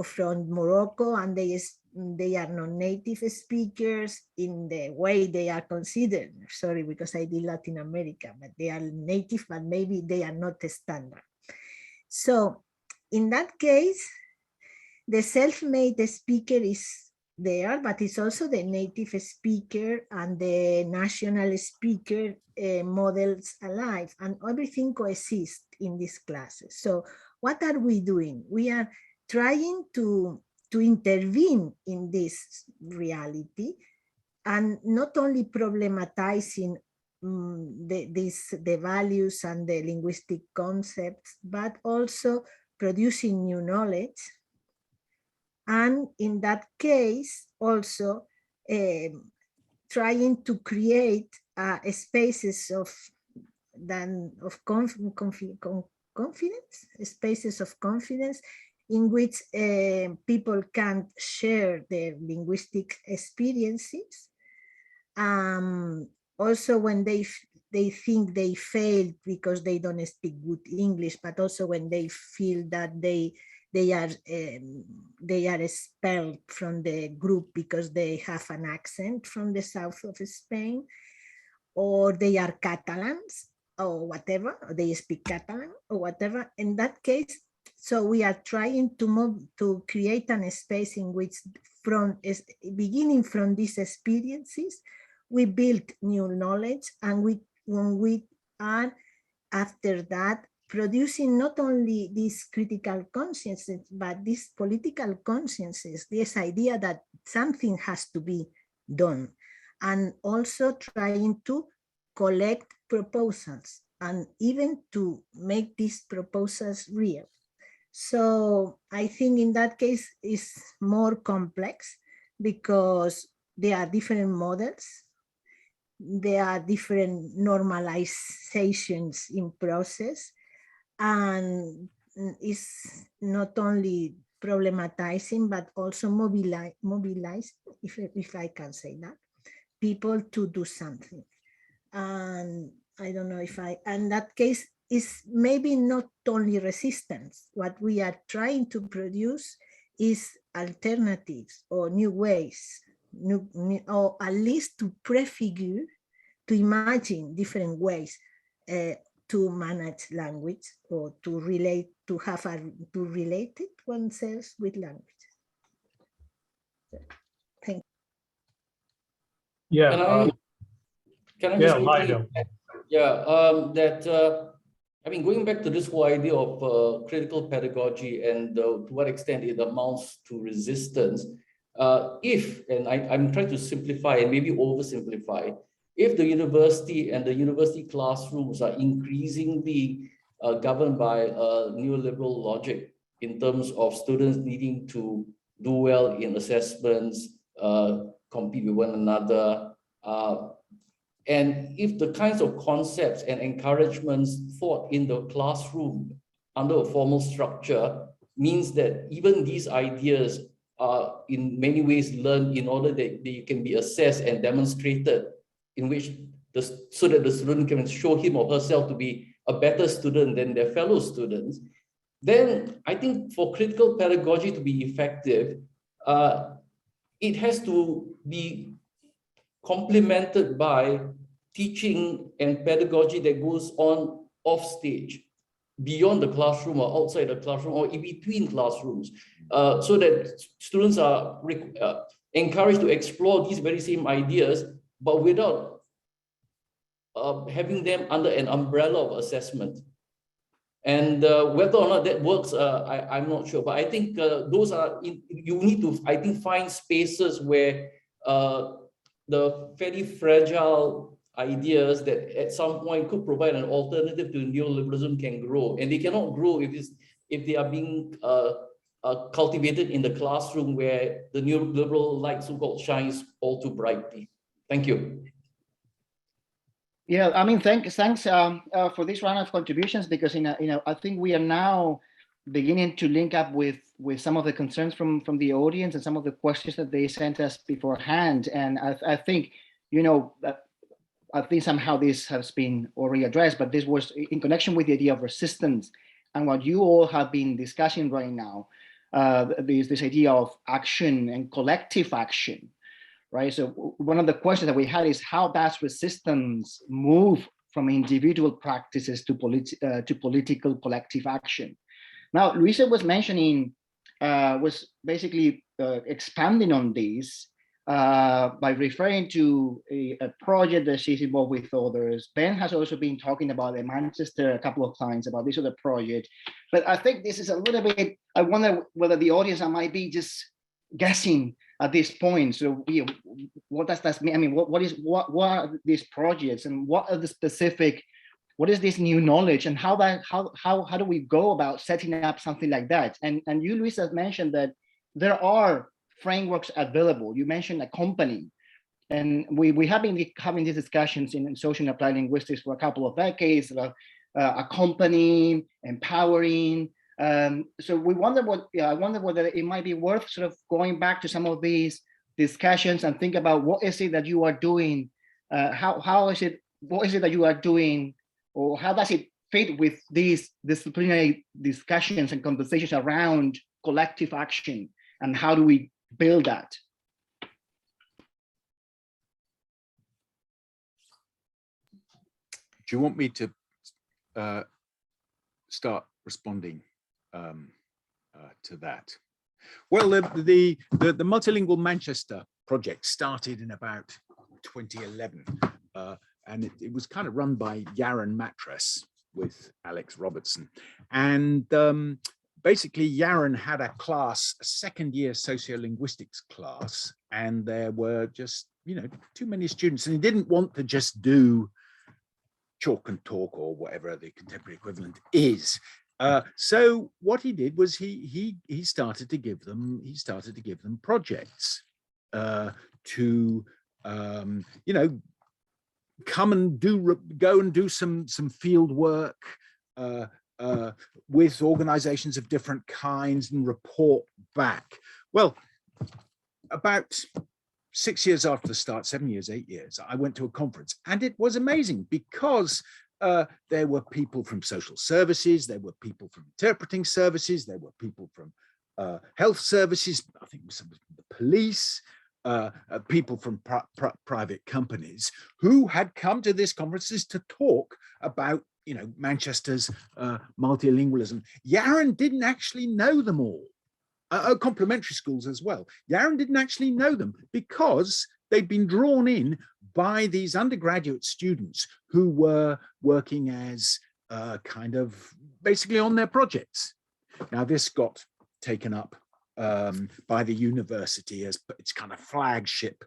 B: from Morocco, and they are non-native speakers in the way they are considered. Sorry, because I did Latin America, but they are native, but maybe they are not standard. So in that case, the self-made speaker is there, but it's also the native speaker and the national speaker models alive, and everything coexists in these classes. So what are we doing? We are trying to intervene in this reality, and not only problematizing the values and the linguistic concepts, but also producing new knowledge. And in that case, also trying to create spaces of confidence, spaces of confidence in which people can share their linguistic experiences. Also when they think they failed because they don't speak good English, but also when they feel that they are expelled from the group because they have an accent from the south of Spain, or they are Catalans or whatever, or they speak Catalan or whatever. In that case, so we are trying to create a space in which, beginning from these experiences, we build new knowledge, and when we are after that producing not only these critical consciences, but these political consciences, this idea that something has to be done, and also trying to collect proposals and even to make these proposals real. So I think in that case it's more complex because there are different models. There are different normalizations in process, and it's not only problematizing, but also mobilize, if I can say that, people to do something. And I don't know if in that case, is maybe not only resistance. What we are trying to produce is alternatives or new ways, or at least to prefigure, to imagine different ways to manage language, or to relate it oneself with language. Thank you.
C: Yeah.
E: Can I
C: yeah,
E: just
C: Lido.
E: I mean, going back to this whole idea of critical pedagogy and to what extent it amounts to resistance, I'm trying to simplify and maybe oversimplify, if the university and the university classrooms are increasingly governed by a neoliberal logic in terms of students needing to do well in assessments, compete with one another, and if the kinds of concepts and encouragements taught in the classroom under a formal structure means that even these ideas are in many ways learned in order that they can be assessed and demonstrated, in which so that the student can show him or herself to be a better student than their fellow students. Then I think for critical pedagogy to be effective, it has to be complemented by teaching and pedagogy that goes on off stage, beyond the classroom or outside the classroom or in between classrooms, so that students are encouraged to explore these very same ideas, but without having them under an umbrella of assessment. And whether or not that works, I'm not sure. But I think those are, you need to, I think, find spaces where the fairly fragile ideas that at some point could provide an alternative to neoliberalism can grow. And they cannot grow if they are being cultivated in the classroom where the neoliberal light so-called shines all too brightly. Thank you.
A: Yeah, I mean, thanks for this round of contributions, because I think we are now beginning to link up with some of the concerns from the audience and some of the questions that they sent us beforehand. And I think, I think somehow this has been already addressed, but this was in connection with the idea of resistance and what you all have been discussing right now, this idea of action and collective action. Right. So one of the questions that we had is, how does resistance move from individual practices to political collective action? Now, Luisa was mentioning, was basically expanding on this by referring to a project that she's involved with others. Ben has also been talking about in Manchester a couple of times about this other project. But I think this is a little bit, I wonder whether the audience might be just guessing at this point. So what does that mean? I mean, what are these projects, and what are the specific, what is this new knowledge, and how do we go about setting up something like that? And you, Luisa, mentioned that there are frameworks available. You mentioned a company, and we have been having these discussions in social and applied linguistics for a couple of decades about accompanying, empowering. So we wonder I wonder whether it might be worth sort of going back to some of these discussions and think about what is it that you are doing, what is it that you are doing, or how does it fit with these disciplinary discussions and conversations around collective action, and how do we build that?
D: Do you want me to start responding to that? Well, the Multilingual Manchester project started in about 2011, and it was kind of run by Joan Mattress with Alex Robertson. And basically, Joan had a class, a second-year sociolinguistics class, and there were just, too many students, and he didn't want to just do chalk and talk or whatever the contemporary equivalent is. So what he did was he started to give them projects to come and go and do some field work with organizations of different kinds and report back. Well, about 6 years after the start, 7 years, 8 years, I went to a conference, and it was amazing because there were people from social services, there were people from interpreting services, there were people from health services, I think some of the police, people from private companies who had come to these conferences to talk about, Manchester's multilingualism. Joan didn't actually know them all. Complementary schools as well. Joan didn't actually know them because they'd been drawn in by these undergraduate students who were working as kind of basically on their projects. Now, this got taken up by the university as its kind of flagship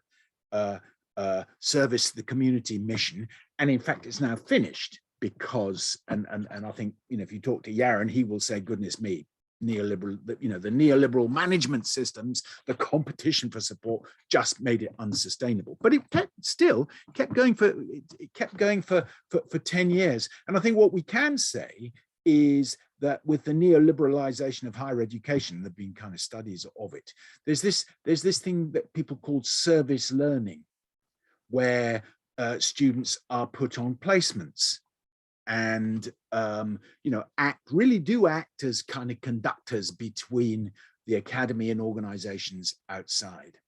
D: service, the community mission. And in fact, it's now finished because, and I think, if you talk to Joan, he will say, goodness me, neoliberal, the neoliberal management systems, the competition for support just made it unsustainable. But it kept going for 10 years. And I think what we can say is that with the neoliberalization of higher education, there have been kind of studies of it. There's this thing that people call service learning, where students are put on placements and really do act as kind of conductors between the academy and organizations outside.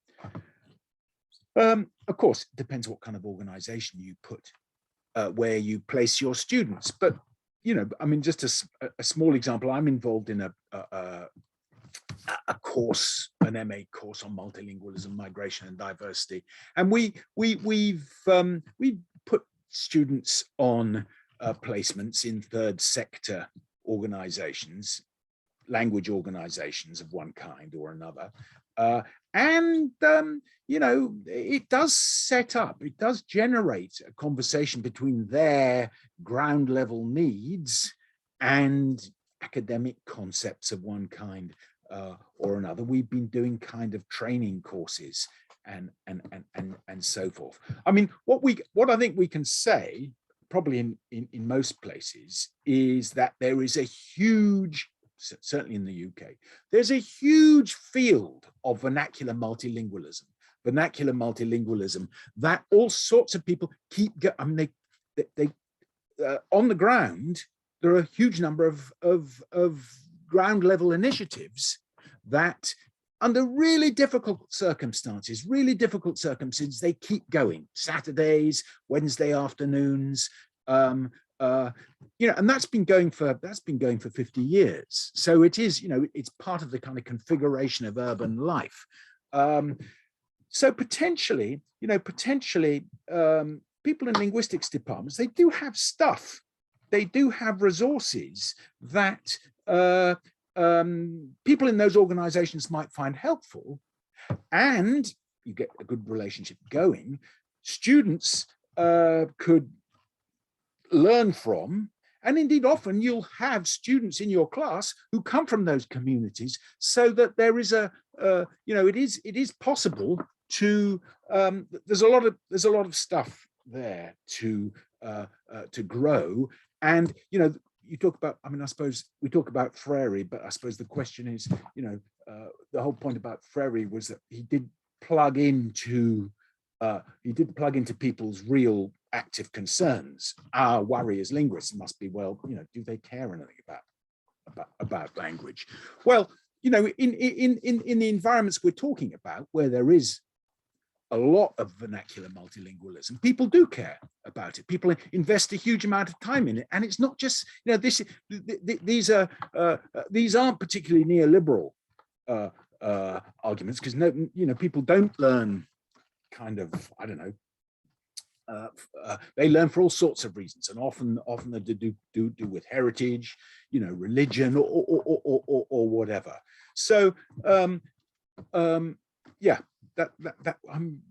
D: Of course, it depends what kind of organization you put where you place your students, but I mean, just a small example. I'm involved in a course, an MA course on multilingualism, migration, and diversity, and we've put students on placements in third sector organizations, language organizations of one kind or another, it does set up, it does generate a conversation between their ground level needs and academic concepts of one kind or another. We've been doing kind of training courses and so forth. I mean, what I think we can say, probably in most places, is that there is a huge, certainly in the UK, there's a huge field of vernacular multilingualism that all sorts of people keep going. I mean, they on the ground, there are a huge number of ground level initiatives that, under really difficult circumstances, they keep going. Saturdays, Wednesday afternoons, and that's been going for 50 years. So it is, it's part of the kind of configuration of urban life. So potentially, people in linguistics departments, they do have stuff, they do have resources that people in those organizations might find helpful, and you get a good relationship going. Students could learn from, and indeed often you'll have students in your class who come from those communities, so that there is it is possible to there's a lot of stuff there to grow. And you talk about, I mean, I suppose we talk about Freire, but I suppose the question is, the whole point about Freire was that he did plug into people's real active concerns. Our worry as linguists must be, well, do they care anything about language? Well, in the environments we're talking about, where there is a lot of vernacular multilingualism, people do care about it. People invest a huge amount of time in it, and it's not just these aren't particularly neoliberal arguments, because people don't learn kind of, I don't know. They learn for all sorts of reasons, and often they do with heritage, religion, or whatever. So yeah. That I'm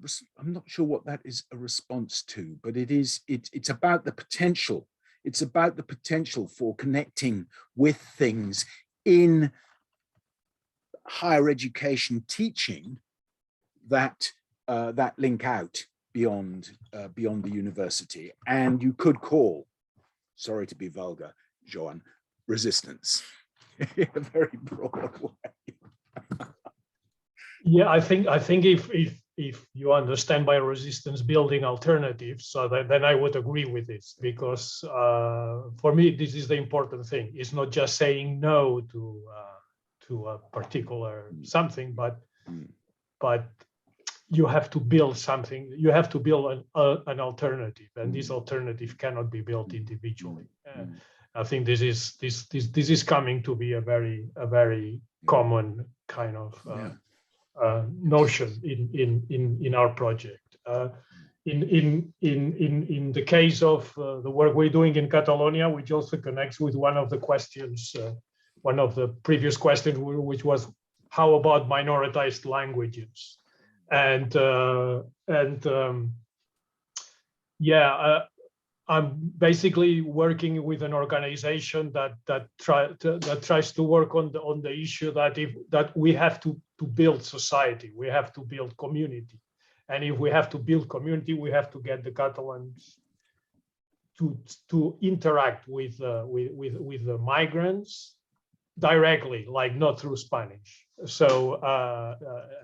D: not sure what that is a response to, but it's about the potential. It's about the potential for connecting with things in higher education teaching that link out beyond the university, and you could call, sorry to be vulgar, Joan, resistance in a very broad way.
C: Yeah, I think if you understand by resistance building alternatives, so then I would agree with this, because for me this is the important thing. It's not just saying no to a particular something, but you have to build something. You have to build an alternative, and this alternative cannot be built individually. I think this is coming to be a very common kind of notion in our project. In the case of the work we're doing in Catalonia, which also connects with one of the questions, one of the previous questions, which was how about minoritized languages? And I'm basically working with an organization that tries to work on the issue that we have to build society, we have to build community, and if we have to build community, we have to get the Catalans to interact with the migrants directly, like not through Spanish. So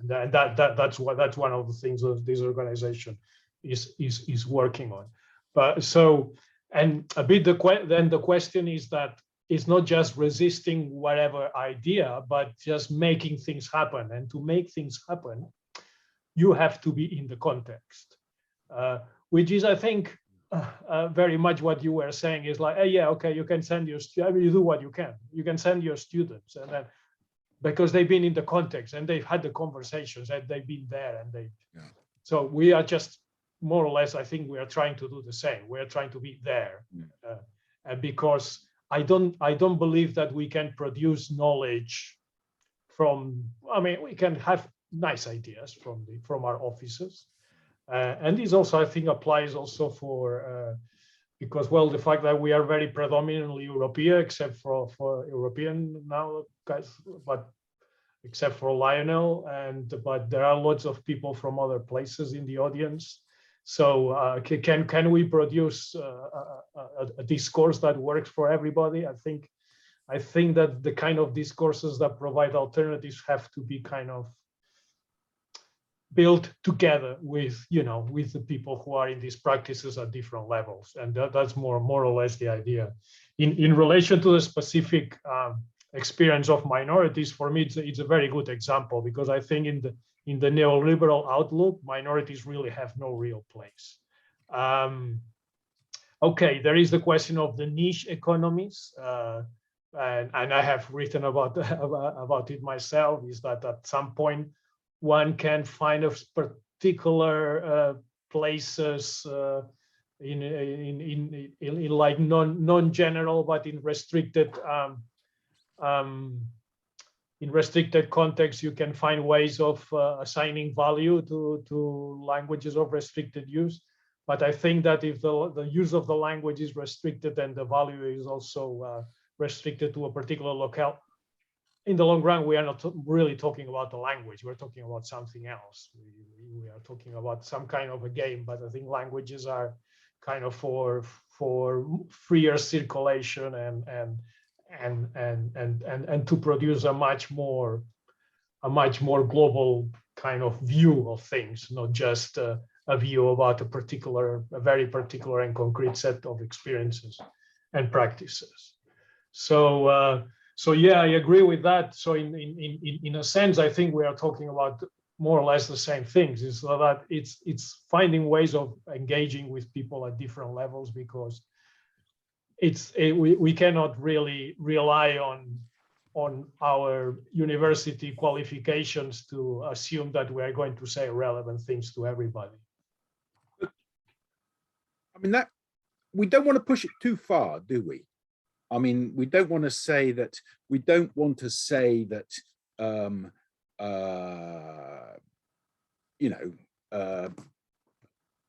C: that's one of the things that this organization is working on. But so, and a bit then the question is that it's not just resisting whatever idea, but just making things happen. And to make things happen, you have to be in the context, which is, I think, very much what you were saying is like, hey, yeah, okay, you can send your students, I mean, you do what you can. You can send your students, and then because they've been in the context and they've had the conversations and they've been there, and they. Yeah. So we are just more or less, I think we are trying to do the same. We are trying to be there, because I don't believe that we can produce knowledge from. I mean, we can have nice ideas from our offices. And this also, I think, applies also for, because, well, the fact that we are very predominantly European, except for European now guys, but except for Lionel, but there are lots of people from other places in the audience. So can we produce a discourse that works for everybody? I think that the kind of discourses that provide alternatives have to be kind of built together with the people who are in these practices at different levels, and that's more or less the idea. In relation to the specific experience of minorities, for me it's a very good example, because I think in the neoliberal outlook, minorities really have no real place. Okay, there is the question of the niche economies, and I have written about it myself. Is that at some point one can find a particular places in like non-general, but in restricted context, you can find ways of assigning value to languages of restricted use. But I think that if the use of the language is restricted and the value is also restricted to a particular locale, in the long run, we are not really talking about the language. We're talking about something else. We are talking about some kind of a game, but I think languages are kind of for freer circulation and to produce a much more global kind of view of things, not just a view about a very particular and concrete set of experiences and practices. So yeah, I agree with that. So in a sense, I think we are talking about more or less the same things. Is that it's finding ways of engaging with people at different levels, because we cannot really rely on our university qualifications to assume that we are going to say relevant things to everybody.
D: I mean, that we don't want to push it too far, do we? I mean, we don't want to say that,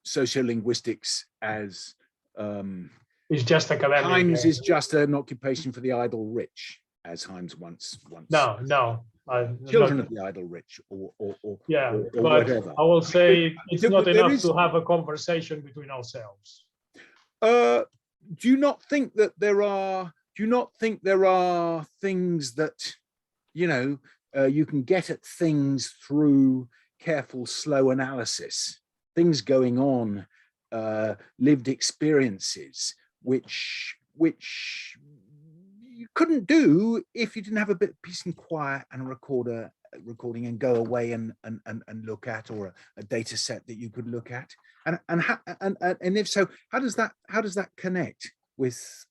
D: sociolinguistics as
C: it's just academic.
D: Times is just an occupation for the idle rich, as Heinz once.
C: No.
D: Children of the idle rich, or
C: but
D: whatever.
C: I will say it's not enough to have a conversation between ourselves.
D: Do you not think that there are? Do you not think there are things that you can get at things through careful, slow analysis? Things going on, lived experiences, which you couldn't do if you didn't have a bit of peace and quiet and a recording and go away and look at, or a data set that you could look at, and if so, how does that connect with?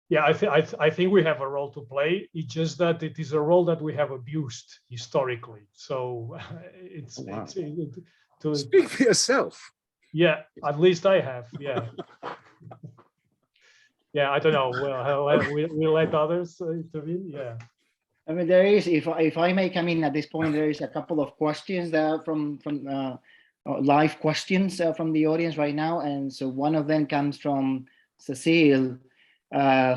C: Yeah, I think we have a role to play. It's just that it is a role that we have abused historically. So it's to
D: speak for yourself.
C: Yeah, at least I have. Yeah. Yeah, I don't know. Well, we'll let others intervene. Yeah.
A: I mean, there is, if I may come in at this point, there is a couple of questions that from live questions from the audience right now, and so one of them comes from Cecile,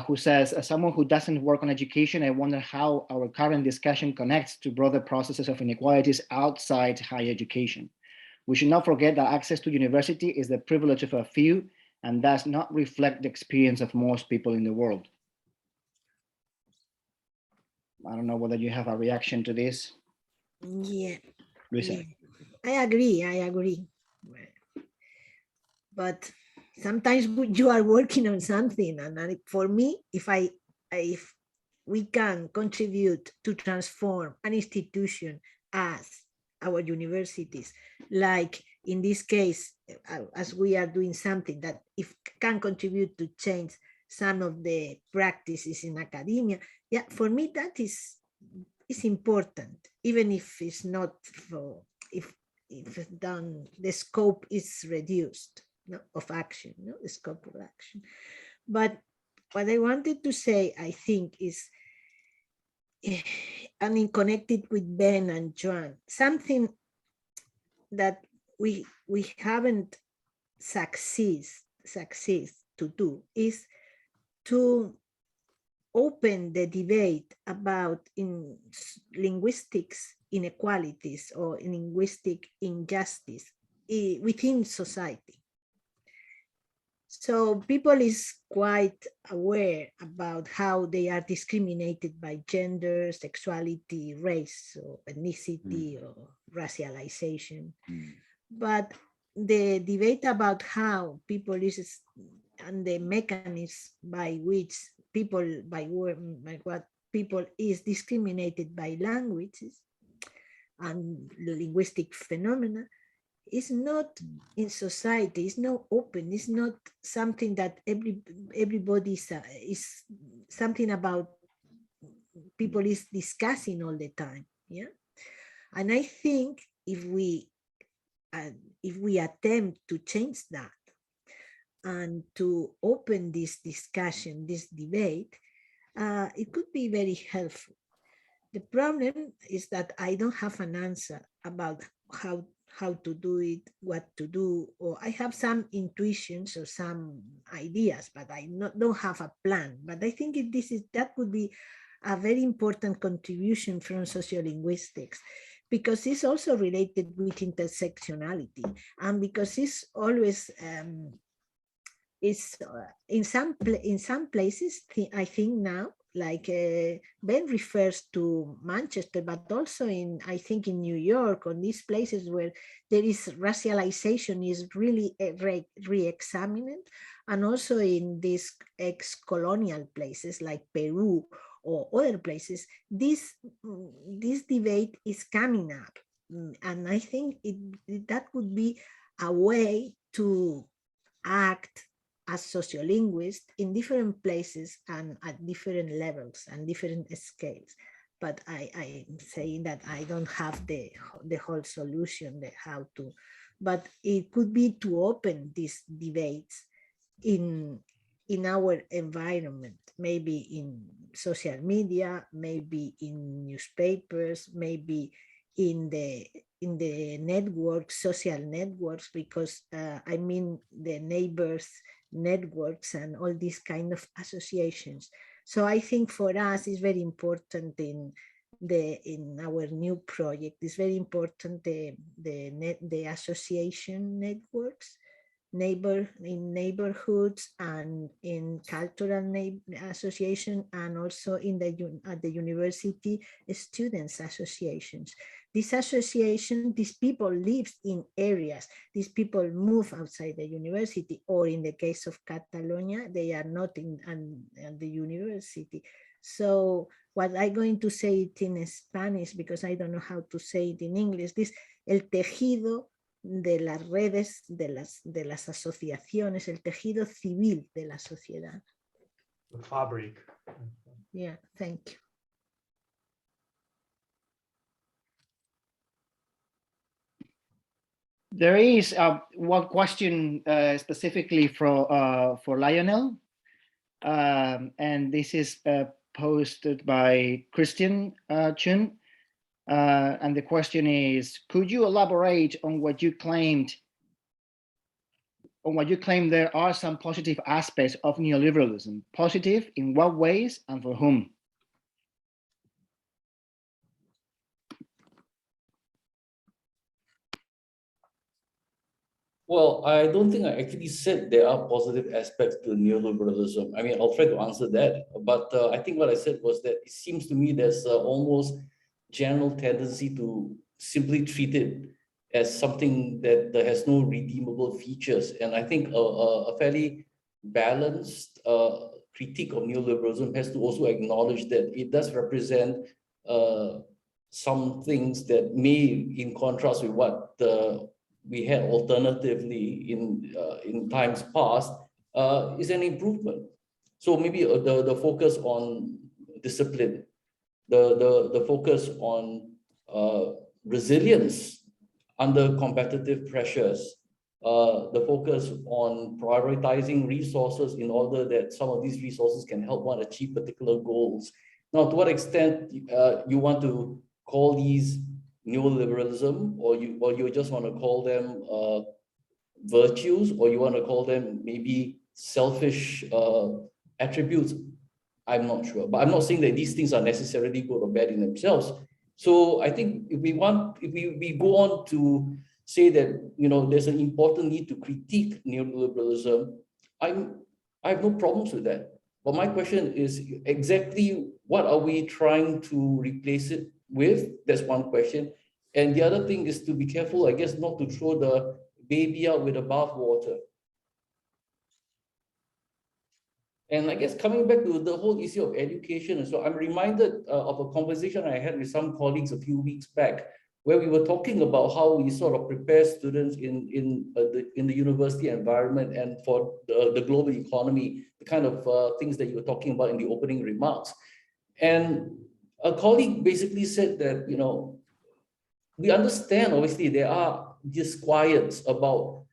A: who says, as someone who doesn't work on education, I wonder how our current discussion connects to broader processes of inequalities outside higher education. We should not forget that access to university is the privilege of a few and does not reflect the experience of most people in the world. I don't know whether you have a reaction to this.
B: Yeah,
A: Luisa.
B: yeah. I agree. But sometimes you are working on something, and for me, if we can contribute to transform an institution as our universities, like in this case, as we are doing something that if can contribute to change some of the practices in academia, yeah, for me that is important, even if it's not for, if done, the scope is reduced, no, of action, no, the scope of action. But what I wanted to say, I think, is, and connected with Ben and Joan, something that we haven't succeed to do is to open the debate about in linguistics inequalities or linguistic injustice within society. So people is quite aware about how they are discriminated by gender, sexuality, race, or ethnicity, or racialization. But the debate about how people is, and the mechanism by which people, by what people is discriminated by languages and linguistic phenomena, is not in society, it's not open, it's not something that everybody is something about people is discussing all the time. Yeah, and I think if we attempt to change that and to open this discussion, this debate, it could be very helpful. The problem is that I don't have an answer about how to do it, what to do, or I have some intuitions or some ideas, but I don't have a plan. But I think that would be a very important contribution from sociolinguistics, because it's also related with intersectionality, and because it's always it's in some places, I think now, like Ben refers to Manchester, but also I think in New York, or these places where there is racialization is really re-examined, and also in these ex-colonial places like Peru or other places, this debate is coming up. And I think that would be a way to act as sociolinguists in different places and at different levels and different scales. But I'm saying that I don't have the whole solution, the how to, but it could be to open these debates in our environment, maybe in social media, maybe in newspapers, maybe in the networks, social networks, because I mean the neighbors networks and all these kind of associations. So I think for us it's very important in our new project, it's very important the association networks, in neighborhoods and in cultural association, and also in at the university students associations. This association, these people live in areas, these people move outside the university, or in the case of Catalonia, they are not in the university. So what I'm going to say it in Spanish, because I don't know how to say it in English, this el tejido de las redes, de las asociaciones, el tejido civil de la sociedad.
C: The fabric.
B: Yeah, thank you.
A: There is one question specifically for Lionel, and this is posted by Christian Chun, and the question is: could you elaborate on what you claimed? There are some positive aspects of neoliberalism. Positive in what ways and for whom?
E: Well, I don't think I actually said there are positive aspects to neoliberalism. I mean, I'll try to answer that. But I think what I said was that it seems to me there's almost general tendency to simply treat it as something that has no redeemable features. And I think a fairly balanced critique of neoliberalism has to also acknowledge that it does represent some things that may, in contrast with what we had alternatively in times past, is an improvement. So maybe the focus on discipline, the focus on resilience under competitive pressures, the focus on prioritizing resources in order that some of these resources can help one achieve particular goals. Now, to what extent you want to call these neoliberalism, or you just want to call them virtues, or you want to call them maybe selfish attributes, I'm not sure. But I'm not saying that these things are necessarily good or bad in themselves. So I think if we go on to say that, you know, there's an important need to critique neoliberalism, I have no problems with that. But my question is exactly what are we trying to replace it with? That's one question. And the other thing is to be careful, I guess, not to throw the baby out with the bathwater. And I guess coming back to the whole issue of education, and so I'm reminded of a conversation I had with some colleagues a few weeks back, where we were talking about how we sort of prepare students in the university environment and for the global economy, the kind of things that you were talking about in the opening remarks. And a colleague basically said that, you know, we understand, obviously, there are disquiets about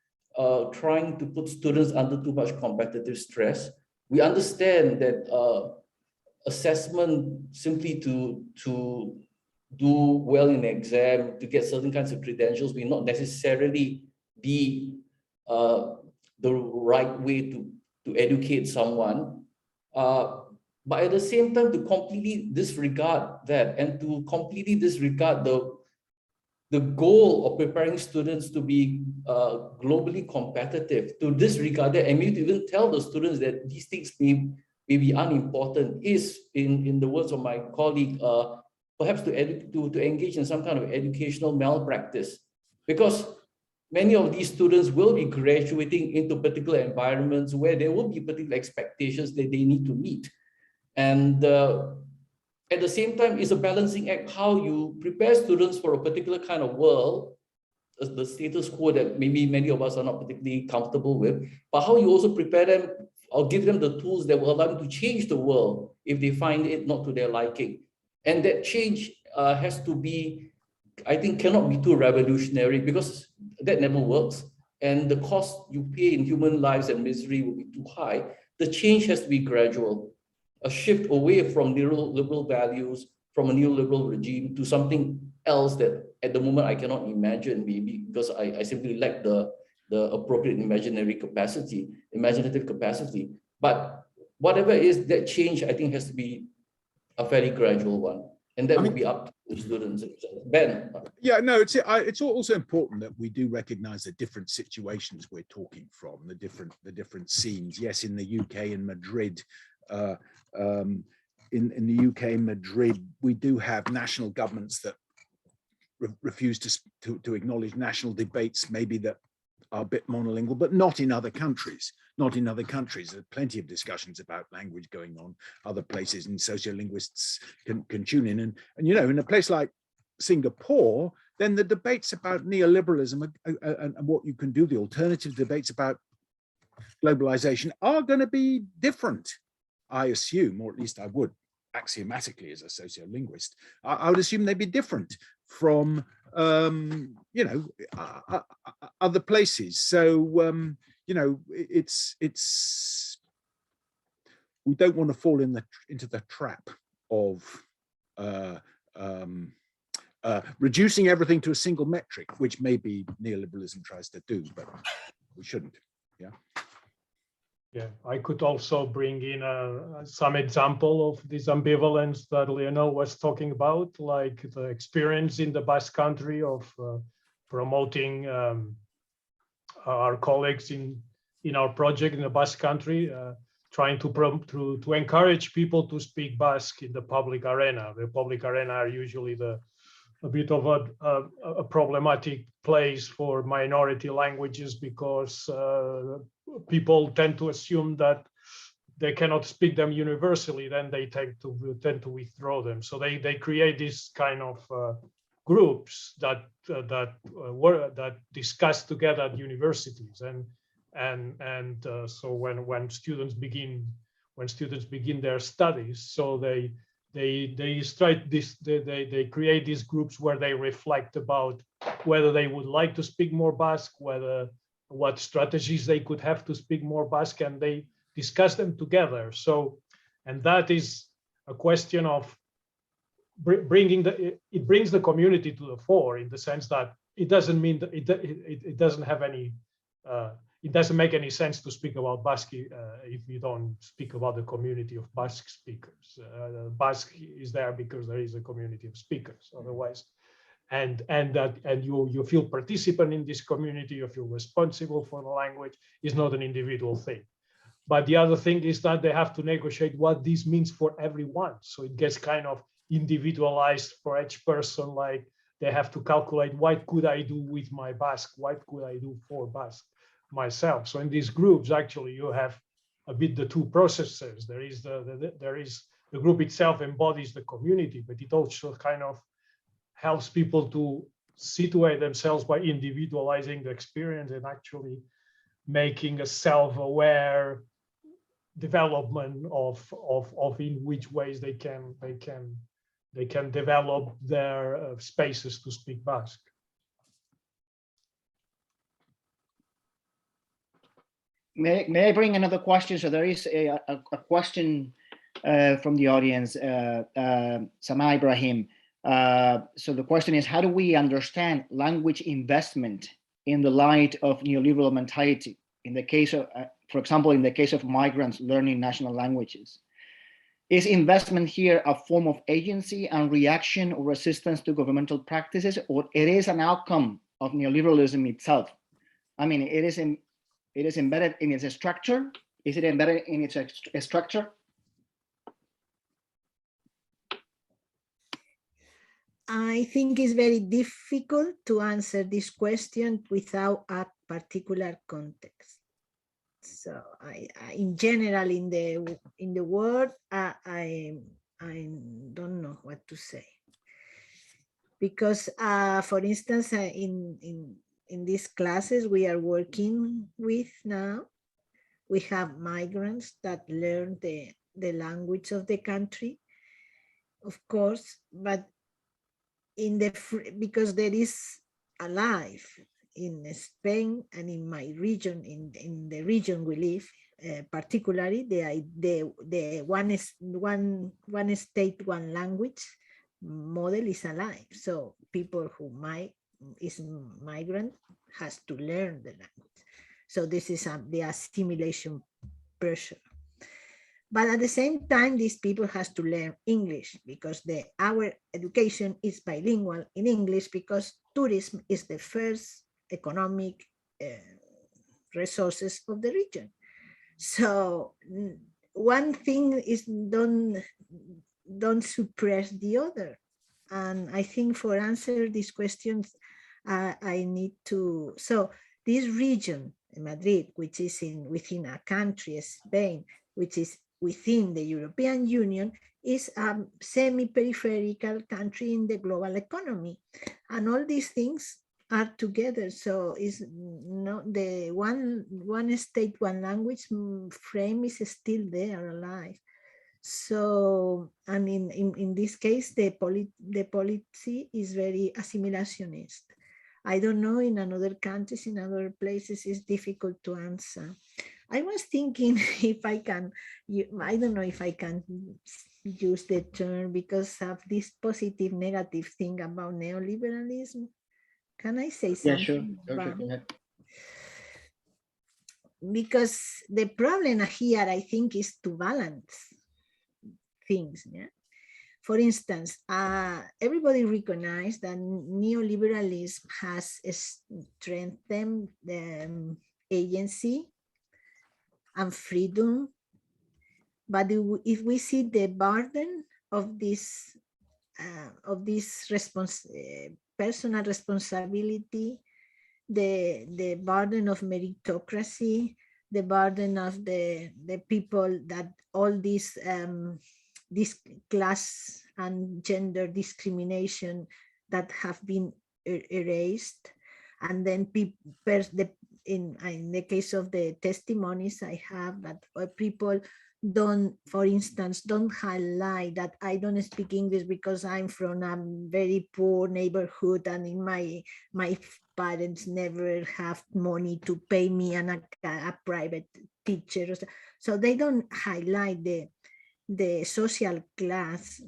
E: trying to put students under too much competitive stress. We understand that assessment simply to do well in an exam, to get certain kinds of credentials, may not necessarily be the right way to educate someone. But at the same time, to completely disregard that and to completely disregard the goal of preparing students to be globally competitive, to disregard that and maybe to even tell the students that these things may be unimportant is, in the words of my colleague, perhaps to engage in some kind of educational malpractice. Because many of these students will be graduating into particular environments where there will be particular expectations that they need to meet. And at the same time, it's a balancing act how you prepare students for a particular kind of world, the status quo that maybe many of us are not particularly comfortable with, but how you also prepare them or give them the tools that will allow them to change the world if they find it not to their liking. And that change has to be, I think, cannot be too revolutionary, because that never works. And the cost you pay in human lives and misery will be too high. The change has to be gradual. A shift away from neoliberal values, from a neoliberal regime, to something else that at the moment I cannot imagine, maybe because I simply lack the appropriate imaginative capacity. But whatever is that change, I think has to be a very gradual one. And that would be up to the students. Ben.
D: Yeah, no, it's also important that we do recognize the different situations we're talking from, the different scenes. Yes, in the UK, in Madrid, in the UK, Madrid, we do have national governments that refuse to acknowledge national debates, maybe that are a bit monolingual, but not in other countries. Not in other countries. There are plenty of discussions about language going on other places, and sociolinguists can tune in. And you know, in a place like Singapore, then the debates about neoliberalism and what you can do, the alternative debates about globalization, are going to be different, I assume, or at least I would, axiomatically as a sociolinguist, I would assume they'd be different from you know, other places. So you know, we don't want to fall into the trap of reducing everything to a single metric, which maybe neoliberalism tries to do, but we shouldn't. Yeah.
C: Yeah, I could also bring in some example of this ambivalence that Leonor was talking about, like the experience in the Basque Country of promoting our colleagues in our project in the Basque Country, trying to encourage people to speak Basque in the public arena. The public arena are usually a bit of a problematic place for minority languages, because people tend to assume that they cannot speak them universally, then they tend to withdraw them. So they create this kind of groups that discuss together at universities, and so when students begin their studies, so they create these groups where they reflect about whether they would like to speak more Basque, what strategies they could have to speak more Basque, and they discuss them together. So, and that is a question of it brings the community to the fore, in the sense that it doesn't mean that it doesn't have any it doesn't make any sense to speak about Basque if you don't speak about the community of Basque speakers. Basque is there because there is a community of speakers. Otherwise, and you feel participant in this community, you feel responsible for the language, is not an individual thing. But the other thing is that they have to negotiate what this means for everyone. So it gets kind of individualized for each person. Like they have to calculate, what could I do with my Basque? What could I do for Basque myself? So in these groups, actually, you have a bit the two processes. There is the group itself embodies the community, but it also kind of helps people to situate themselves by individualizing the experience and actually making a self-aware development of in which ways they can develop their spaces to speak Basque.
A: May I bring another question? So there is a question from the audience, Sama Ibrahim. So the question is, how do we understand language investment in the light of neoliberal mentality? In the case of, for example, in the case of migrants learning national languages, is investment here a form of agency and reaction or resistance to governmental practices, or it is an outcome of neoliberalism itself? I mean, it is embedded in its structure. Is it embedded in its structure?
B: I think it's very difficult to answer this question without a particular context. So in general, in the world, I don't know what to say, because for instance, in these classes we are working with now, we have migrants that learn the language of the country, of course, but because there is a life in Spain and in my region, in the region we live, particularly the one state, one language model is alive. So people who is migrant has to learn the language. So this is the assimilation pressure. But at the same time, these people has to learn English, because our education is bilingual in English, because tourism is the first economic resources of the region. So one thing is don't suppress the other. And I think for answer these questions, I need to, so this region, Madrid, which is within a country, Spain, which is within the European Union, is a semi-peripheral country in the global economy. And all these things are together. So is not the one state, one language frame is still there, alive. So, and in this case, the policy is very assimilationist. I don't know, in other countries, in other places, it's difficult to answer. I was thinking if I can, I don't know if I can use the term because of this positive, negative thing about neoliberalism. Can I say something?
A: Yeah, sure. Okay, go ahead.
B: Because the problem here, I think, is to balance things. Yeah. For instance, everybody recognized that neoliberalism has strengthened the agency and freedom. But if we see the burden of this personal responsibility, the burden of meritocracy, the burden of the people that all this class and gender discrimination that have been erased, and then in the case of the testimonies I have, that people don't, for instance, don't highlight that I don't speak English because I'm from a very poor neighborhood and in my parents never have money to pay me and a private teacher. So they don't highlight the social class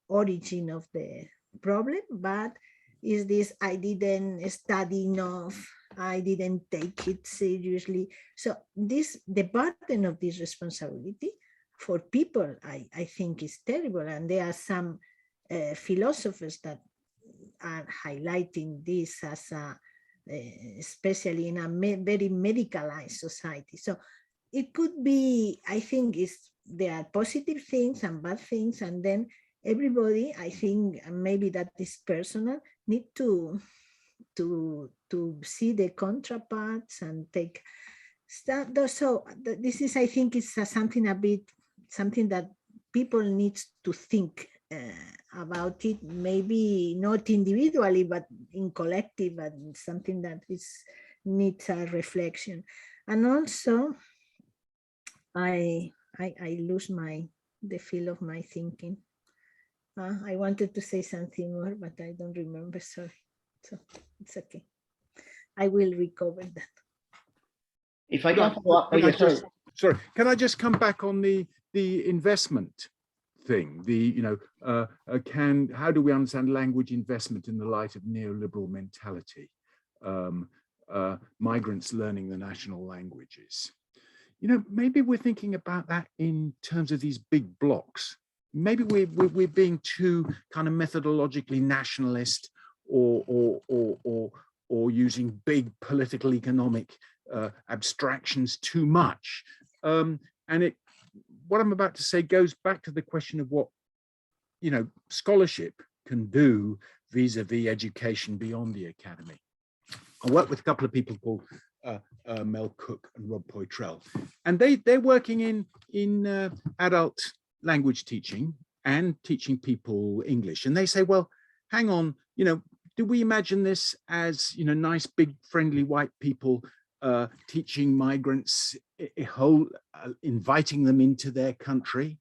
B: origin of the problem, but is this I didn't study enough, I didn't take it seriously. So the burden of this responsibility for people, I think is terrible. And there are some philosophers that are highlighting this as especially in a very medicalized society. So it could be, I think there are positive things and bad things, and then everybody, I think, maybe that is personal, need to see the counterparts and take stuff. So this is, I think, is something that people need to think about it, maybe not individually, but in collective, and something that needs a reflection. And also, I lose the feel of my thinking. I wanted to say something more, but I don't remember, sorry. So it's okay. I will recover that.
A: If I can follow up,
D: sorry, can I just come back on the investment thing? How do we understand language investment in the light of neoliberal mentality? Migrants learning the national languages. Maybe we're thinking about that in terms of these big blocks. Maybe we're being too kind of methodologically nationalist, or using big political economic abstractions too much. And what I'm about to say goes back to the question of what scholarship can do vis-a-vis education beyond the academy. I work with a couple of people called Mel Cook and Rob Poitrel, and they're working in adult language teaching and teaching people English. And they say, well, hang on, do we imagine this as, nice, big, friendly white people teaching migrants, inviting them into their country?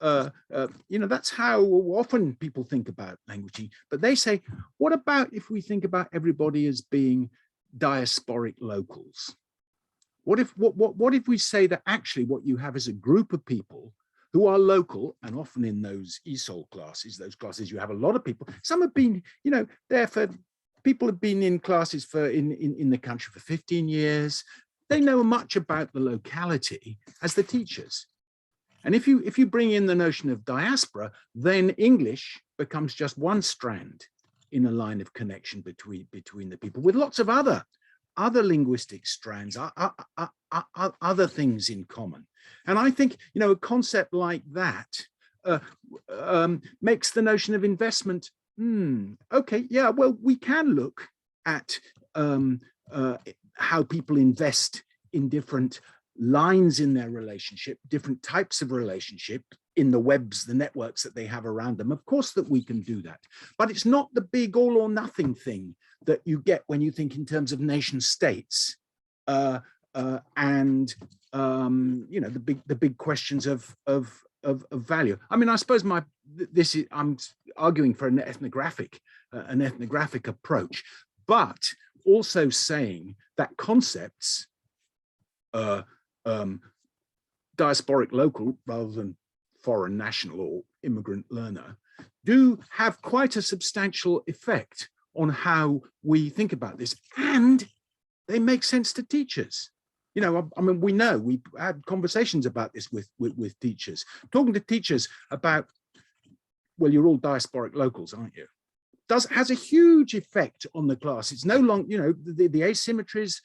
D: That's how often people think about language. But they say, what about if we think about everybody as being diasporic locals? What if we say that actually what you have is a group of people who are local, and often in those ESOL classes, those classes you have a lot of people, some have been, people have been in classes in the country for 15 years. They know much about the locality as the teachers. And if you bring in the notion of diaspora, then English becomes just one strand in a line of connection between the people, with lots of other linguistic strands, other things in common. And I think, a concept like that makes the notion of investment, okay, yeah, well, we can look at how people invest in different lines in their relationship, different types of relationship in the webs, the networks that they have around them. Of course that we can do that, but it's not the big all or nothing thing that you get when you think in terms of nation states and the big questions of value. I mean, I suppose I'm arguing for an ethnographic approach, but also saying that concepts, diasporic local rather than foreign national or immigrant learner, do have quite a substantial effect on how we think about this, and they make sense to teachers. I mean, we've had conversations about this with teachers, talking to teachers about well, you're all diasporic locals, aren't you? Has a huge effect on the class. It's no longer, you know, the asymmetries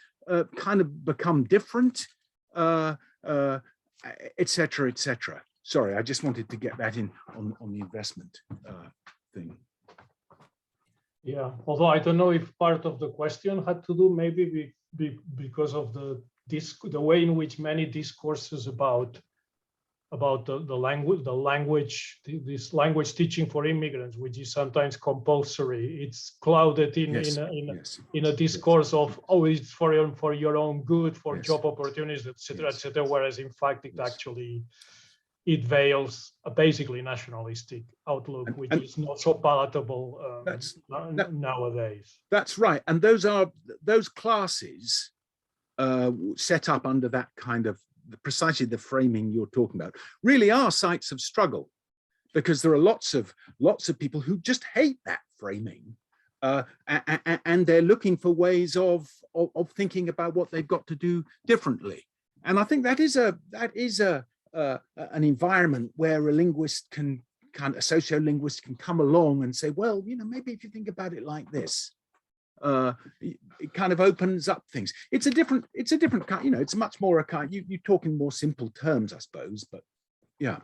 D: kind of become different, et cetera, et cetera. Sorry, I just wanted to get that in on the investment thing.
C: Yeah, although I don't know if part of the question had to do maybe because of the way in which many discourses about the language, this language teaching for immigrants, which is sometimes compulsory. It's clouded in a discourse of, oh, it's for your own good, for job opportunities, etc., etc. Whereas in fact, it actually veils a basically nationalistic outlook, which is not so palatable nowadays.
D: That's right, and those classes set up under that kind of precisely the framing you're talking about really are sites of struggle, because there are lots of people who just hate that framing, and they're looking for ways of thinking about what they've got to do differently. And I think that is an environment where a linguist a sociolinguist can come along and say, well, you know, maybe if you think about it like this, it kind of opens up things. It's a different kind, you know, it's much more a kind, you talk in more simple terms, I suppose, but yeah.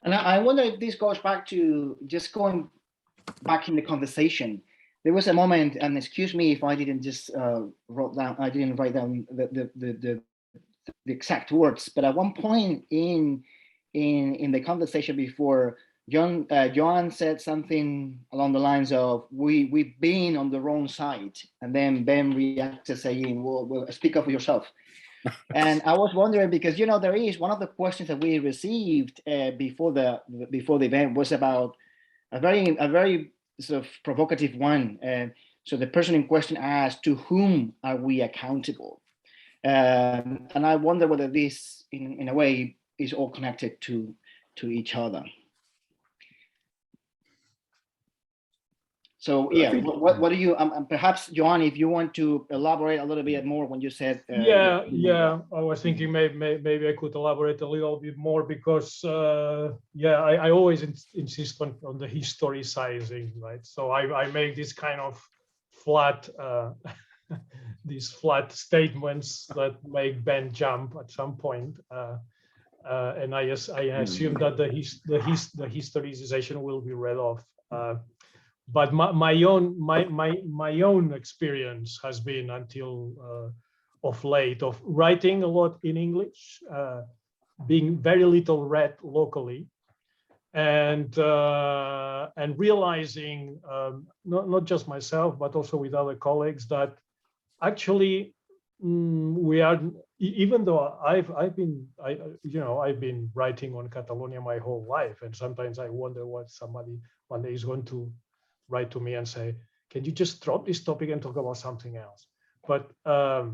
A: And I wonder if this goes back to just going back in the conversation. There was a moment, and excuse me if I didn't just write down the exact words, but at one point in the conversation before, Joan said something along the lines of, we've been on the wrong side, and then Ben reacted saying, well, speak up for yourself. And I was wondering, because, you know, there is one of the questions that we received before the event was about a very sort of provocative one. So the person in question asked, to whom are we accountable? And I wonder whether this, in a way, is all connected to each other. So yeah, what do you? Perhaps Joan, if you want to elaborate a little bit more when you said.
C: I was thinking maybe I could elaborate a little bit more, because I always insist on the historicizing, right? So I make this kind of flat. These flat statements that make Ben jump at some point, and I assume that the historicization will be read off. But my own experience has been, until of late, of writing a lot in English, being very little read locally, and realizing, not just myself but also with other colleagues, that actually we are, even though I've been writing on Catalonia my whole life, and sometimes I wonder what somebody one day is going to write to me and say, can you just drop this topic and talk about something else? But for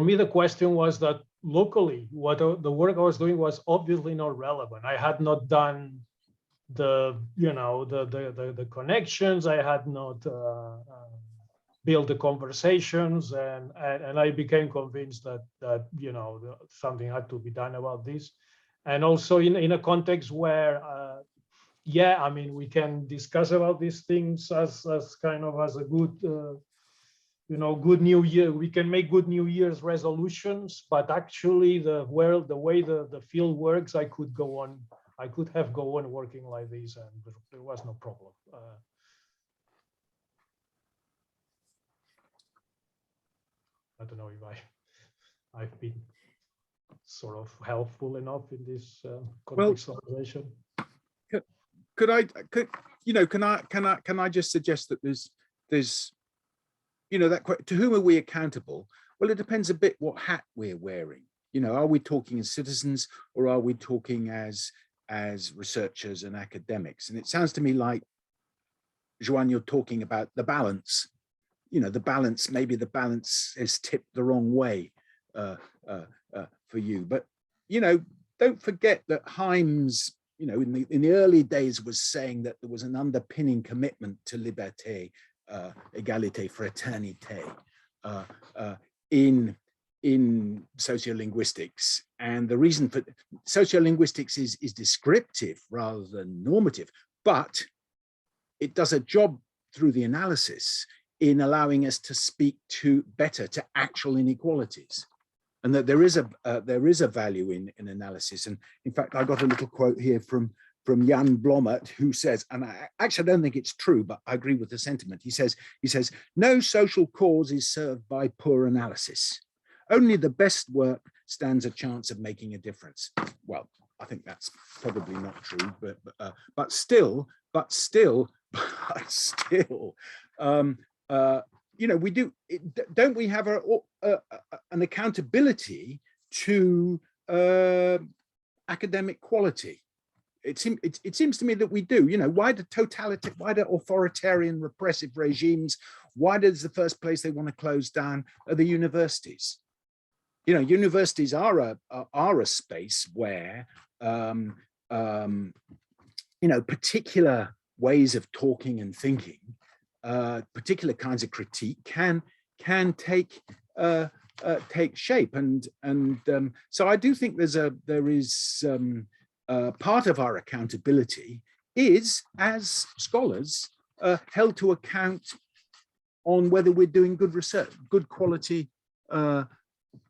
C: me, the question was that locally, what the work I was doing was obviously not relevant. I had not done the connections. I had not build the conversations, and I became convinced that something had to be done about this, and also in a context where I mean, we can discuss about these things as kind of as a good good New Year. We can make good New Year's resolutions, but actually the way the field works, I could have gone on working like this, and there was no problem. I don't know if I've been sort of helpful enough in this contextualization.
D: Can I just suggest that there's that, to whom are we accountable? Well, it depends a bit what hat we're wearing. Are we talking as citizens, or are we talking as researchers and academics? And it sounds to me like, Joan, you're talking about the balance. Maybe the balance is tipped the wrong way for you. But don't forget that Himes, in the early days, was saying that there was an underpinning commitment to liberté, égalité, fraternité, in in sociolinguistics, and the reason for sociolinguistics is descriptive rather than normative, but it does a job through the analysis in allowing us to speak better to actual inequalities, and that there is a value in analysis. And in fact, I got a little quote here from Jan Blommert, who says, and I actually don't think it's true, but I agree with the sentiment. He says, no social cause is served by poor analysis. Only the best work stands a chance of making a difference. Well, I think that's probably not true, but still, you know, we do. Don't we have an accountability to academic quality? It seems to me that we do. You know, why do authoritarian repressive regimes? Why does the first place they want to close down are the universities? You know, universities are a space where you know, particular ways of talking and thinking, particular kinds of critique can take shape, and so I do think there is part of our accountability is, as scholars, held to account on whether we're doing good research, good quality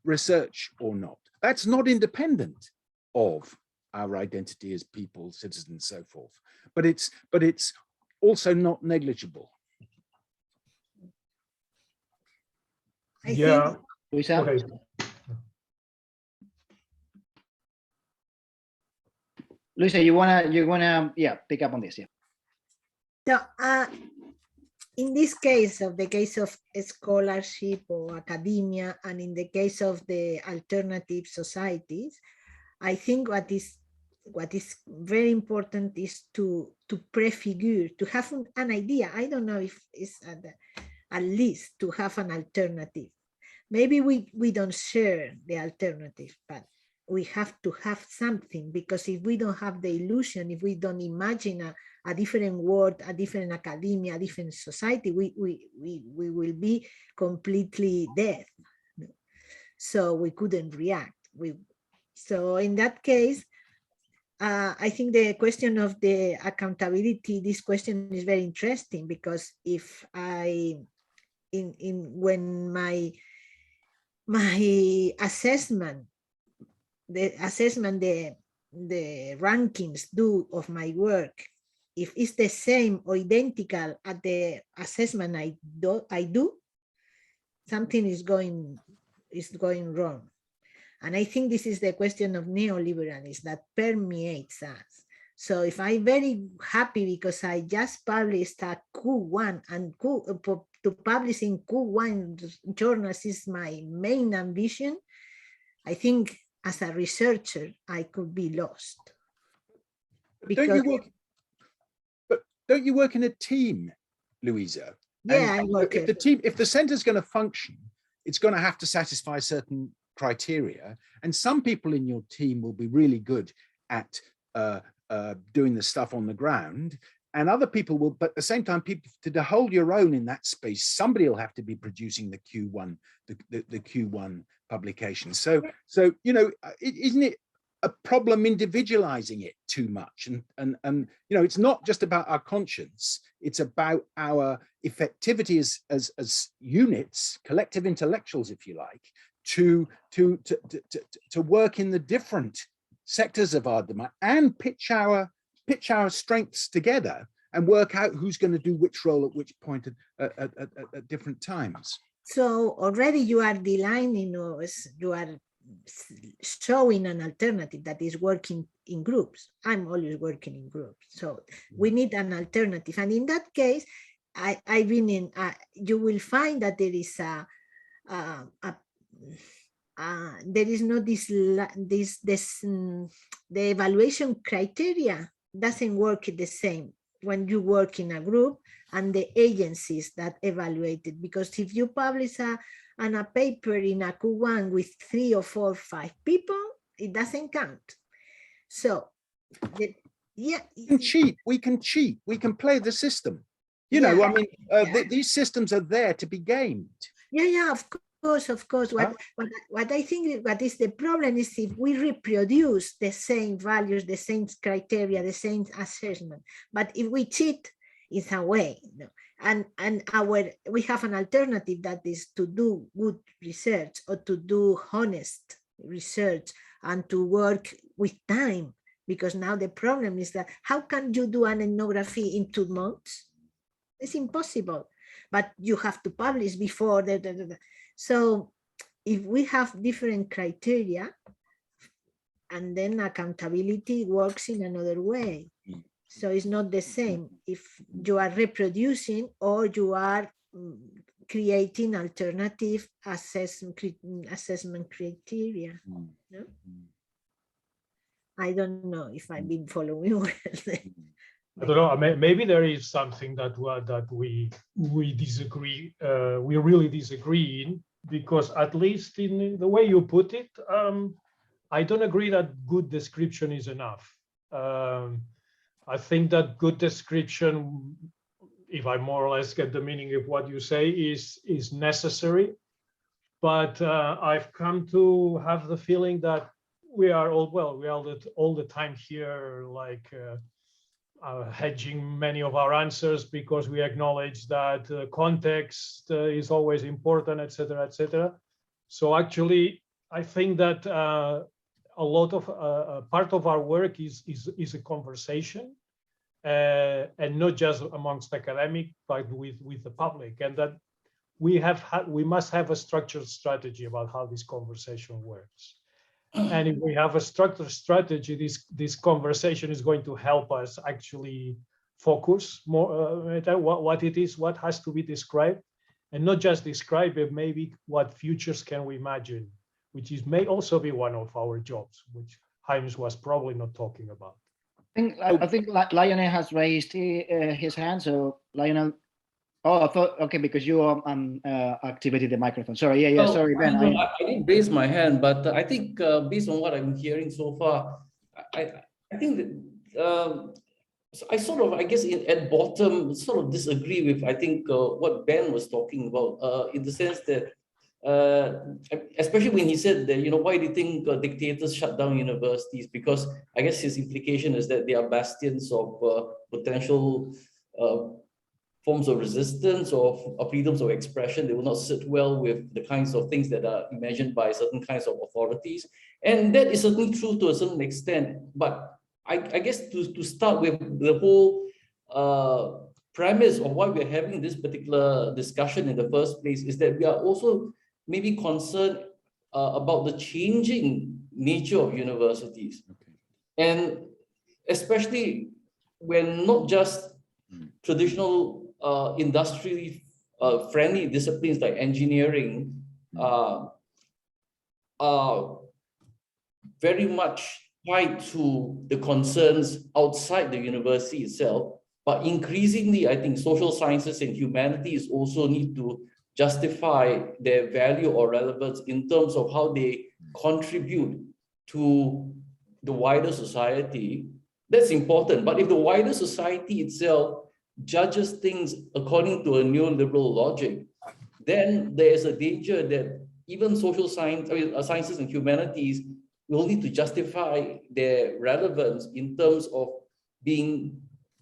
D: research or not. That's not independent of our identity as people, citizens, so forth. But it's also not negligible.
C: Yeah.
A: Luisa?
C: Okay.
A: Luisa, you wanna pick up on this? Yeah.
B: So in this case of the case of scholarship or academia, and in the case of the alternative societies, I think what is very important is to prefigure, to have an idea. I don't know if it's at least to have an alternative. Maybe we don't share the alternative, but we have to have something, because if we don't have the illusion, if we don't imagine a different world, a different academia, a different society, we will be completely dead. So we couldn't react. So in that case, I think the question of the accountability, this question is very interesting, because if when my assessment, the rankings do of my work, if it's the same or identical at the assessment I do, something is going wrong. And I think this is the question of neoliberalism that permeates us. So if I'm very happy because I just published a Q1, and to publish in Q1 journals is my main ambition, I think as a researcher, I could be lost.
D: Don't you work in a team, Luisa?
B: Yeah, I work.
D: If the centre is going to function, it's going to have to satisfy certain criteria, and some people in your team will be really good at doing the stuff on the ground, and other people will, but at the same time, people, to hold your own in that space, somebody will have to be producing the Q1, the Q1 publication. So you know, isn't it a problem individualizing it too much? And you know, it's not just about our conscience, it's about our effectivity as units, collective intellectuals, if you like, to work in the different sectors of our demand and pitch our strengths together and work out who's going to do which role at which point at different times.
B: So already you are delineating, you are showing an alternative that is working in groups. I'm always working in groups, so we need an alternative. And in that case, I've been in. You will find that there is there is no the evaluation criteria doesn't work the same when you work in a group and the agencies that evaluate it, because if you publish a paper in a Q1 with 3 or 4 or 5 people, it doesn't count. So yeah,
D: we can cheat, we can play the system, you know. I mean, these systems are there to be gamed.
B: Yeah, of of course. What I think what is the problem is if we reproduce the same values, the same criteria, the same assessment, but if we cheat in some way, and we have an alternative that is to do good research or to do honest research and to work with time, because now the problem is that how can you do an ethnography in 2 months? It's impossible, but you have to publish before. So if we have different criteria, and then accountability works in another way. So it's not the same if you are reproducing or you are creating alternative assessment criteria. No? I don't know if I've been following well.
C: I don't know. Maybe there is something that we disagree. We really disagree in, because at least in the way you put it, I don't agree that good description is enough. I think that good description, if I more or less get the meaning of what you say, is necessary. But I've come to have the feeling that we are all the time here, like hedging many of our answers because we acknowledge that context is always important, etc., etc. So actually, I think that a lot of part of our work is a conversation, and not just amongst academics, but with the public, and that we must have a structured strategy about how this conversation works. And if we have a structured strategy, this conversation is going to help us actually focus more what it is, what has to be described, and not just describe, but maybe what futures can we imagine, which may also be one of our jobs, which James was probably not talking about.
A: I think Lionel has raised his hand. So Lionel, oh, I thought, okay, because you activated the microphone. Sorry, yeah, sorry, Ben.
E: I didn't raise my hand, but I think based on what I'm hearing so far, I think that I sort of, I guess, at bottom, sort of disagree with, I think, what Ben was talking about, in the sense that, especially when he said that, why do you think dictators shut down universities? Because I guess his implication is that they are bastions of potential forms of resistance or freedoms of expression. They will not sit well with the kinds of things that are imagined by certain kinds of authorities. And that is certainly true to a certain extent. But I guess to start with the whole premise of why we're having this particular discussion in the first place is that we are also maybe concerned about the changing nature of universities. Okay. And especially when not just traditional industrially friendly disciplines like engineering are very much tied to the concerns outside the university itself, but increasingly, I think social sciences and humanities also need to justify their value or relevance in terms of how they contribute to the wider society. That's important. But if the wider society itself judges things according to a neoliberal logic, then there is a danger that even social science, sciences and humanities will need to justify their relevance in terms of being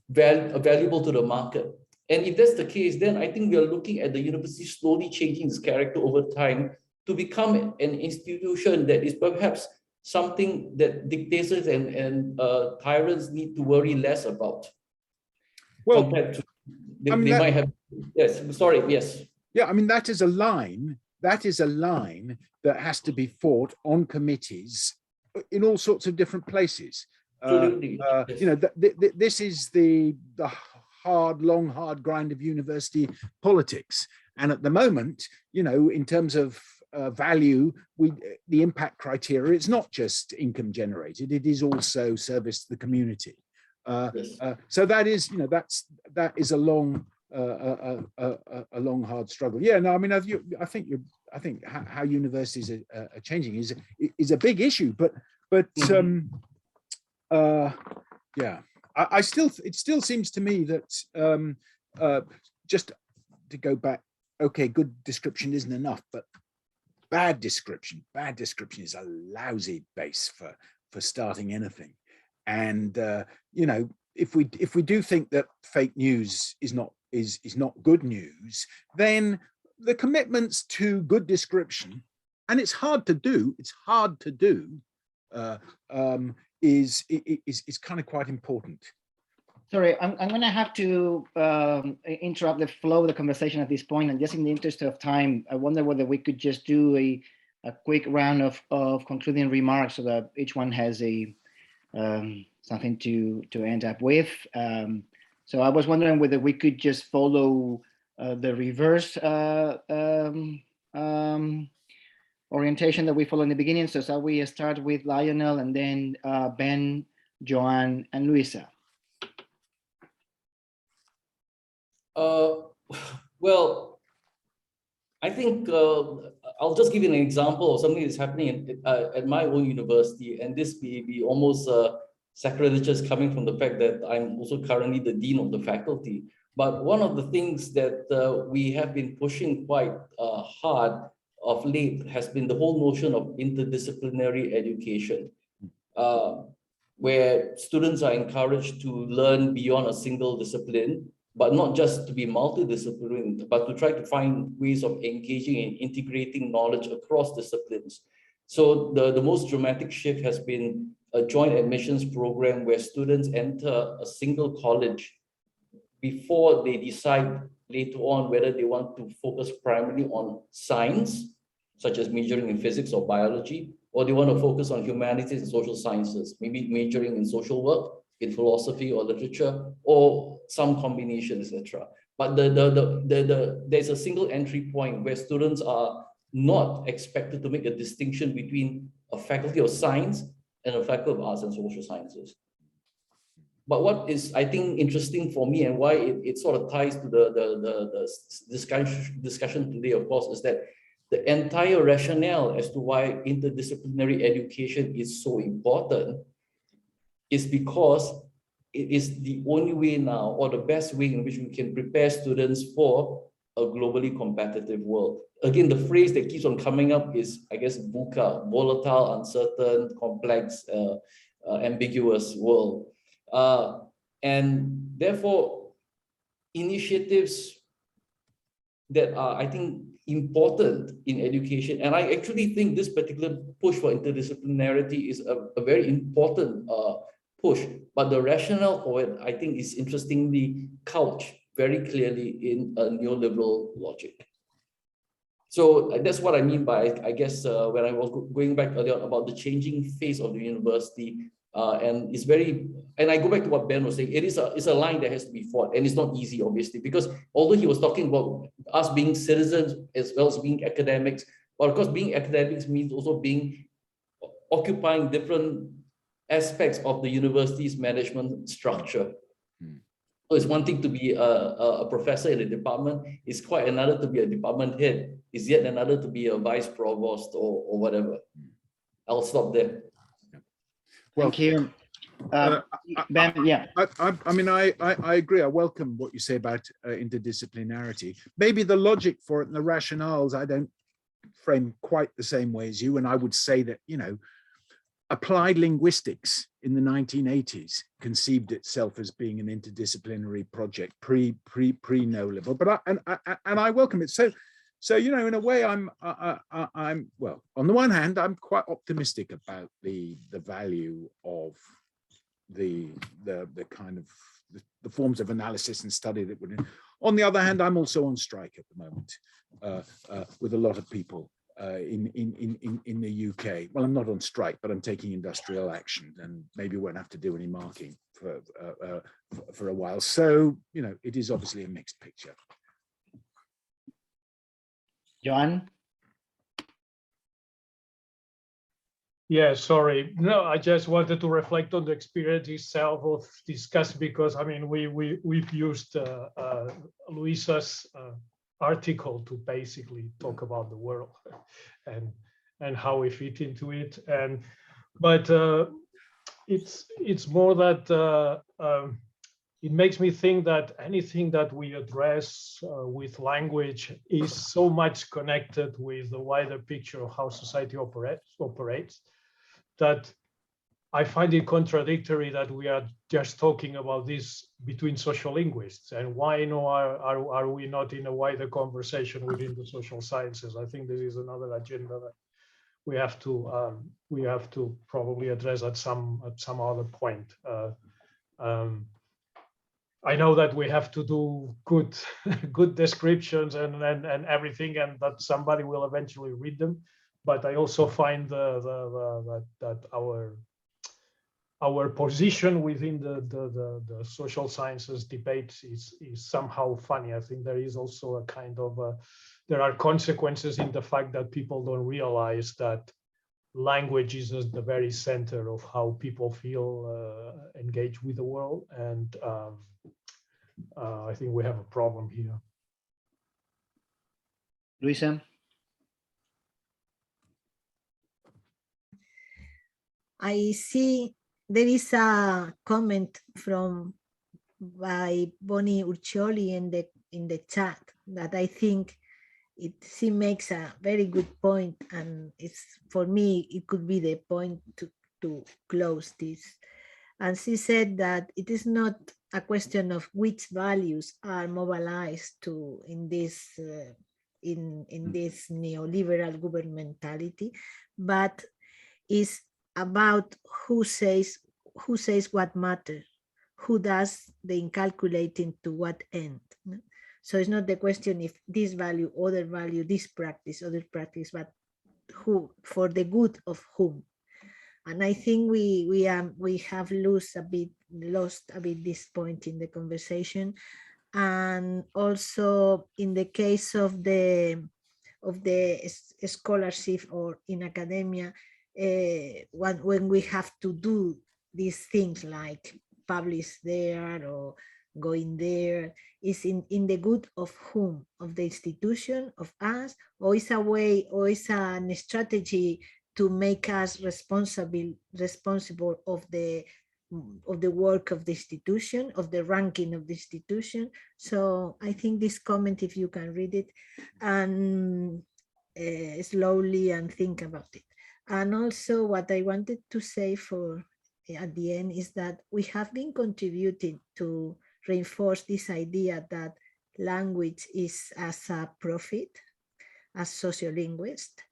E: valuable to the market. And if that's the case, then I think we are looking at the university slowly changing its character over time to become an institution that is perhaps something that dictators and tyrants need to worry less about.
D: Well,
E: compared to, they might have, yes, sorry, yes.
D: Yeah, I mean, that is a line that has to be fought on committees in all sorts of different places.
E: Absolutely.
D: Yes. This is the long, hard grind of university politics. And at the moment, in terms of value, the impact criteria, it's not just income generated, it is also service to the community. Yes. So that is, that is a long, hard struggle. Yeah, no, I mean, I think how universities are changing is a big issue, but yeah, it still seems to me that just to go back, okay, good description isn't enough, but bad description is a lousy base for starting anything. And you know, if we do think that fake news is not good news, then the commitments to good description, and it's hard to do, is kind of quite important.
A: Sorry, I'm going to have to interrupt the flow of the conversation at this point, and just in the interest of time, I wonder whether we could just do a quick round of concluding remarks so that each one has a something to end up with. So I was wondering whether we could just follow the reverse orientation that we follow in the beginning. So shall we start with Lionel and then Ben, Joan, and Luisa?
E: Well, I think I'll just give you an example of something that's happening at my own university, and this may be almost sacrilegious coming from the fact that I'm also currently the dean of the faculty. But one of the things that we have been pushing quite hard of late has been the whole notion of interdisciplinary education, where students are encouraged to learn beyond a single discipline, but not just to be multidisciplinary, but to try to find ways of engaging and integrating knowledge across disciplines. So the most dramatic shift has been a joint admissions program where students enter a single college before they decide later on whether they want to focus primarily on science, such as majoring in physics or biology, or they want to focus on humanities and social sciences, maybe majoring in social work, in philosophy or literature, or some combination, etc. But there's a single entry point where students are not expected to make a distinction between a faculty of science and a faculty of arts and social sciences. But what is, I think, interesting for me and why it sort of ties to the discussion today, of course, is that the entire rationale as to why interdisciplinary education is so important is because it is the only way now, or the best way in which we can prepare students for a globally competitive world. Again, the phrase that keeps on coming up is, I guess, VUCA, volatile, uncertain, complex, ambiguous world. And therefore, initiatives that are, I think, important in education, and I actually think this particular push for interdisciplinarity is a very important push, but the rationale for it, I think, is interestingly couched very clearly in a neoliberal logic. So that's what I mean by, I guess, when I was going back earlier about the changing face of the university, and it's very, and I go back to what Ben was saying, it's a line that has to be fought, and it's not easy, obviously, because although he was talking about us being citizens as well as being academics, but of course, being academics means also occupying different aspects of the university's management structure. So it's one thing to be a professor in a department, it's quite another to be a department head, it's yet another to be a vice provost or whatever. I'll stop there.
A: Well, thank you. Ben, yeah.
D: I mean, I agree. I welcome what you say about interdisciplinarity. Maybe the logic for it and the rationales I don't frame quite the same way as you. And I would say that, you know, applied linguistics in the 1980s conceived itself as being an interdisciplinary project pre-neoliberal. But I welcome it. So you know, in a way, I'm well. On the one hand, I'm quite optimistic about the value of the kind of the forms of analysis and study that would. On the other hand, I'm also on strike at the moment with a lot of people in the UK. Well, I'm not on strike, but I'm taking industrial action, and maybe won't have to do any marking for a while. So you know, it is obviously a mixed picture.
A: Joan?
C: Yeah, sorry. No, I just wanted to reflect on the experience itself of discuss, because I mean we've used Luisa's article to basically talk about the world and how we fit into it, but it's more that it makes me think that anything that we address with language is so much connected with the wider picture of how society operates that I find it contradictory that we are just talking about this between social linguists, and why are we not in a wider conversation within the social sciences? I think this is another agenda that we have to probably address at some other point. I know that we have to do good descriptions and everything, and that somebody will eventually read them. But I also find that our position within the social sciences debates is somehow funny. I think there is also a kind of there are consequences in the fact that people don't realize that language is at the very center of how people feel engaged with the world, and I think we have a problem here.
A: Luisa?
B: I see there is a comment by Bonnie Urcioli in the chat that I think she makes a very good point, and it's, for me, it could be the point to close this. And she said that it is not a question of which values are mobilized in this neoliberal governmentality, but is about who says what matters, who does the incalculating to what end. So it's not the question if this value, other value, this practice, other practice, but who, for the good of whom. And I think we have lost a bit this point in the conversation. And also in the case of the scholarship or in academia, when we have to do these things like publish there or going there, is in the good of whom? Of the institution, of us, or is a way, or is a strategy to make us responsible of the work of the institution, of the ranking of the institution. So I think this comment, if you can read it and slowly and think about it. And also what I wanted to say at the end is that we have been contributing to reinforce this idea that language is as a profit, as sociolinguist,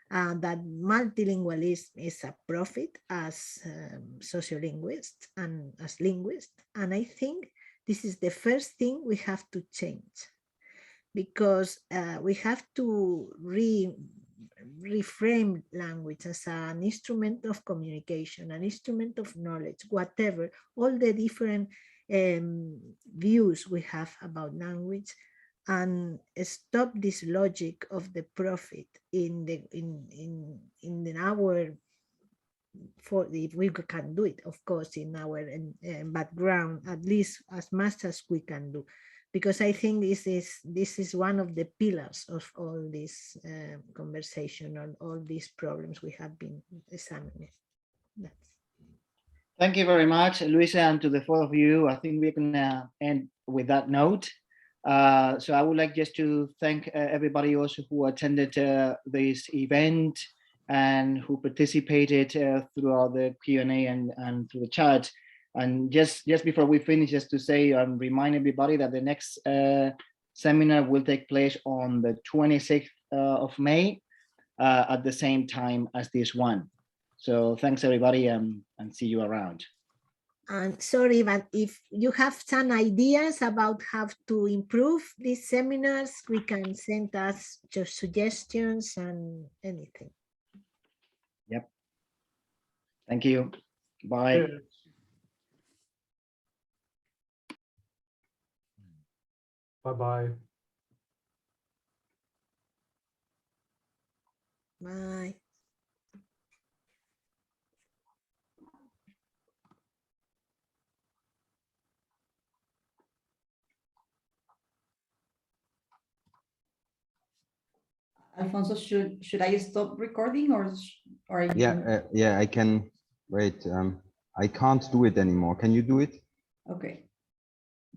B: that multilingualism is a profit as sociolinguists and as linguists. And I think this is the first thing we have to change, because we have to reframe language as an instrument of communication, an instrument of knowledge, whatever, all the different views we have about language, and stop this logic of the profit in our, if we can do it, of course, in our background, at least as much as we can do, because I think this is one of the pillars of all this conversation on all these problems we have been examining.
A: Thank you very much, Luisa, and to the four of you. I think we're gonna end with that note. So I would like just to thank everybody also who attended this event and who participated throughout the Q&A and through the chat. And just before we finish, just to say and remind everybody that the next seminar will take place on the 26th of May at the same time as this one. So thanks everybody, and see you around.
B: And sorry, but if you have some ideas about how to improve these seminars, we can send us your suggestions and anything.
A: Yep. Thank you. Bye.
C: Bye-bye.
B: Bye.
F: Alfonso, should I stop recording or
G: yeah, I can wait. I can't do it anymore. Can you do it?
F: Okay.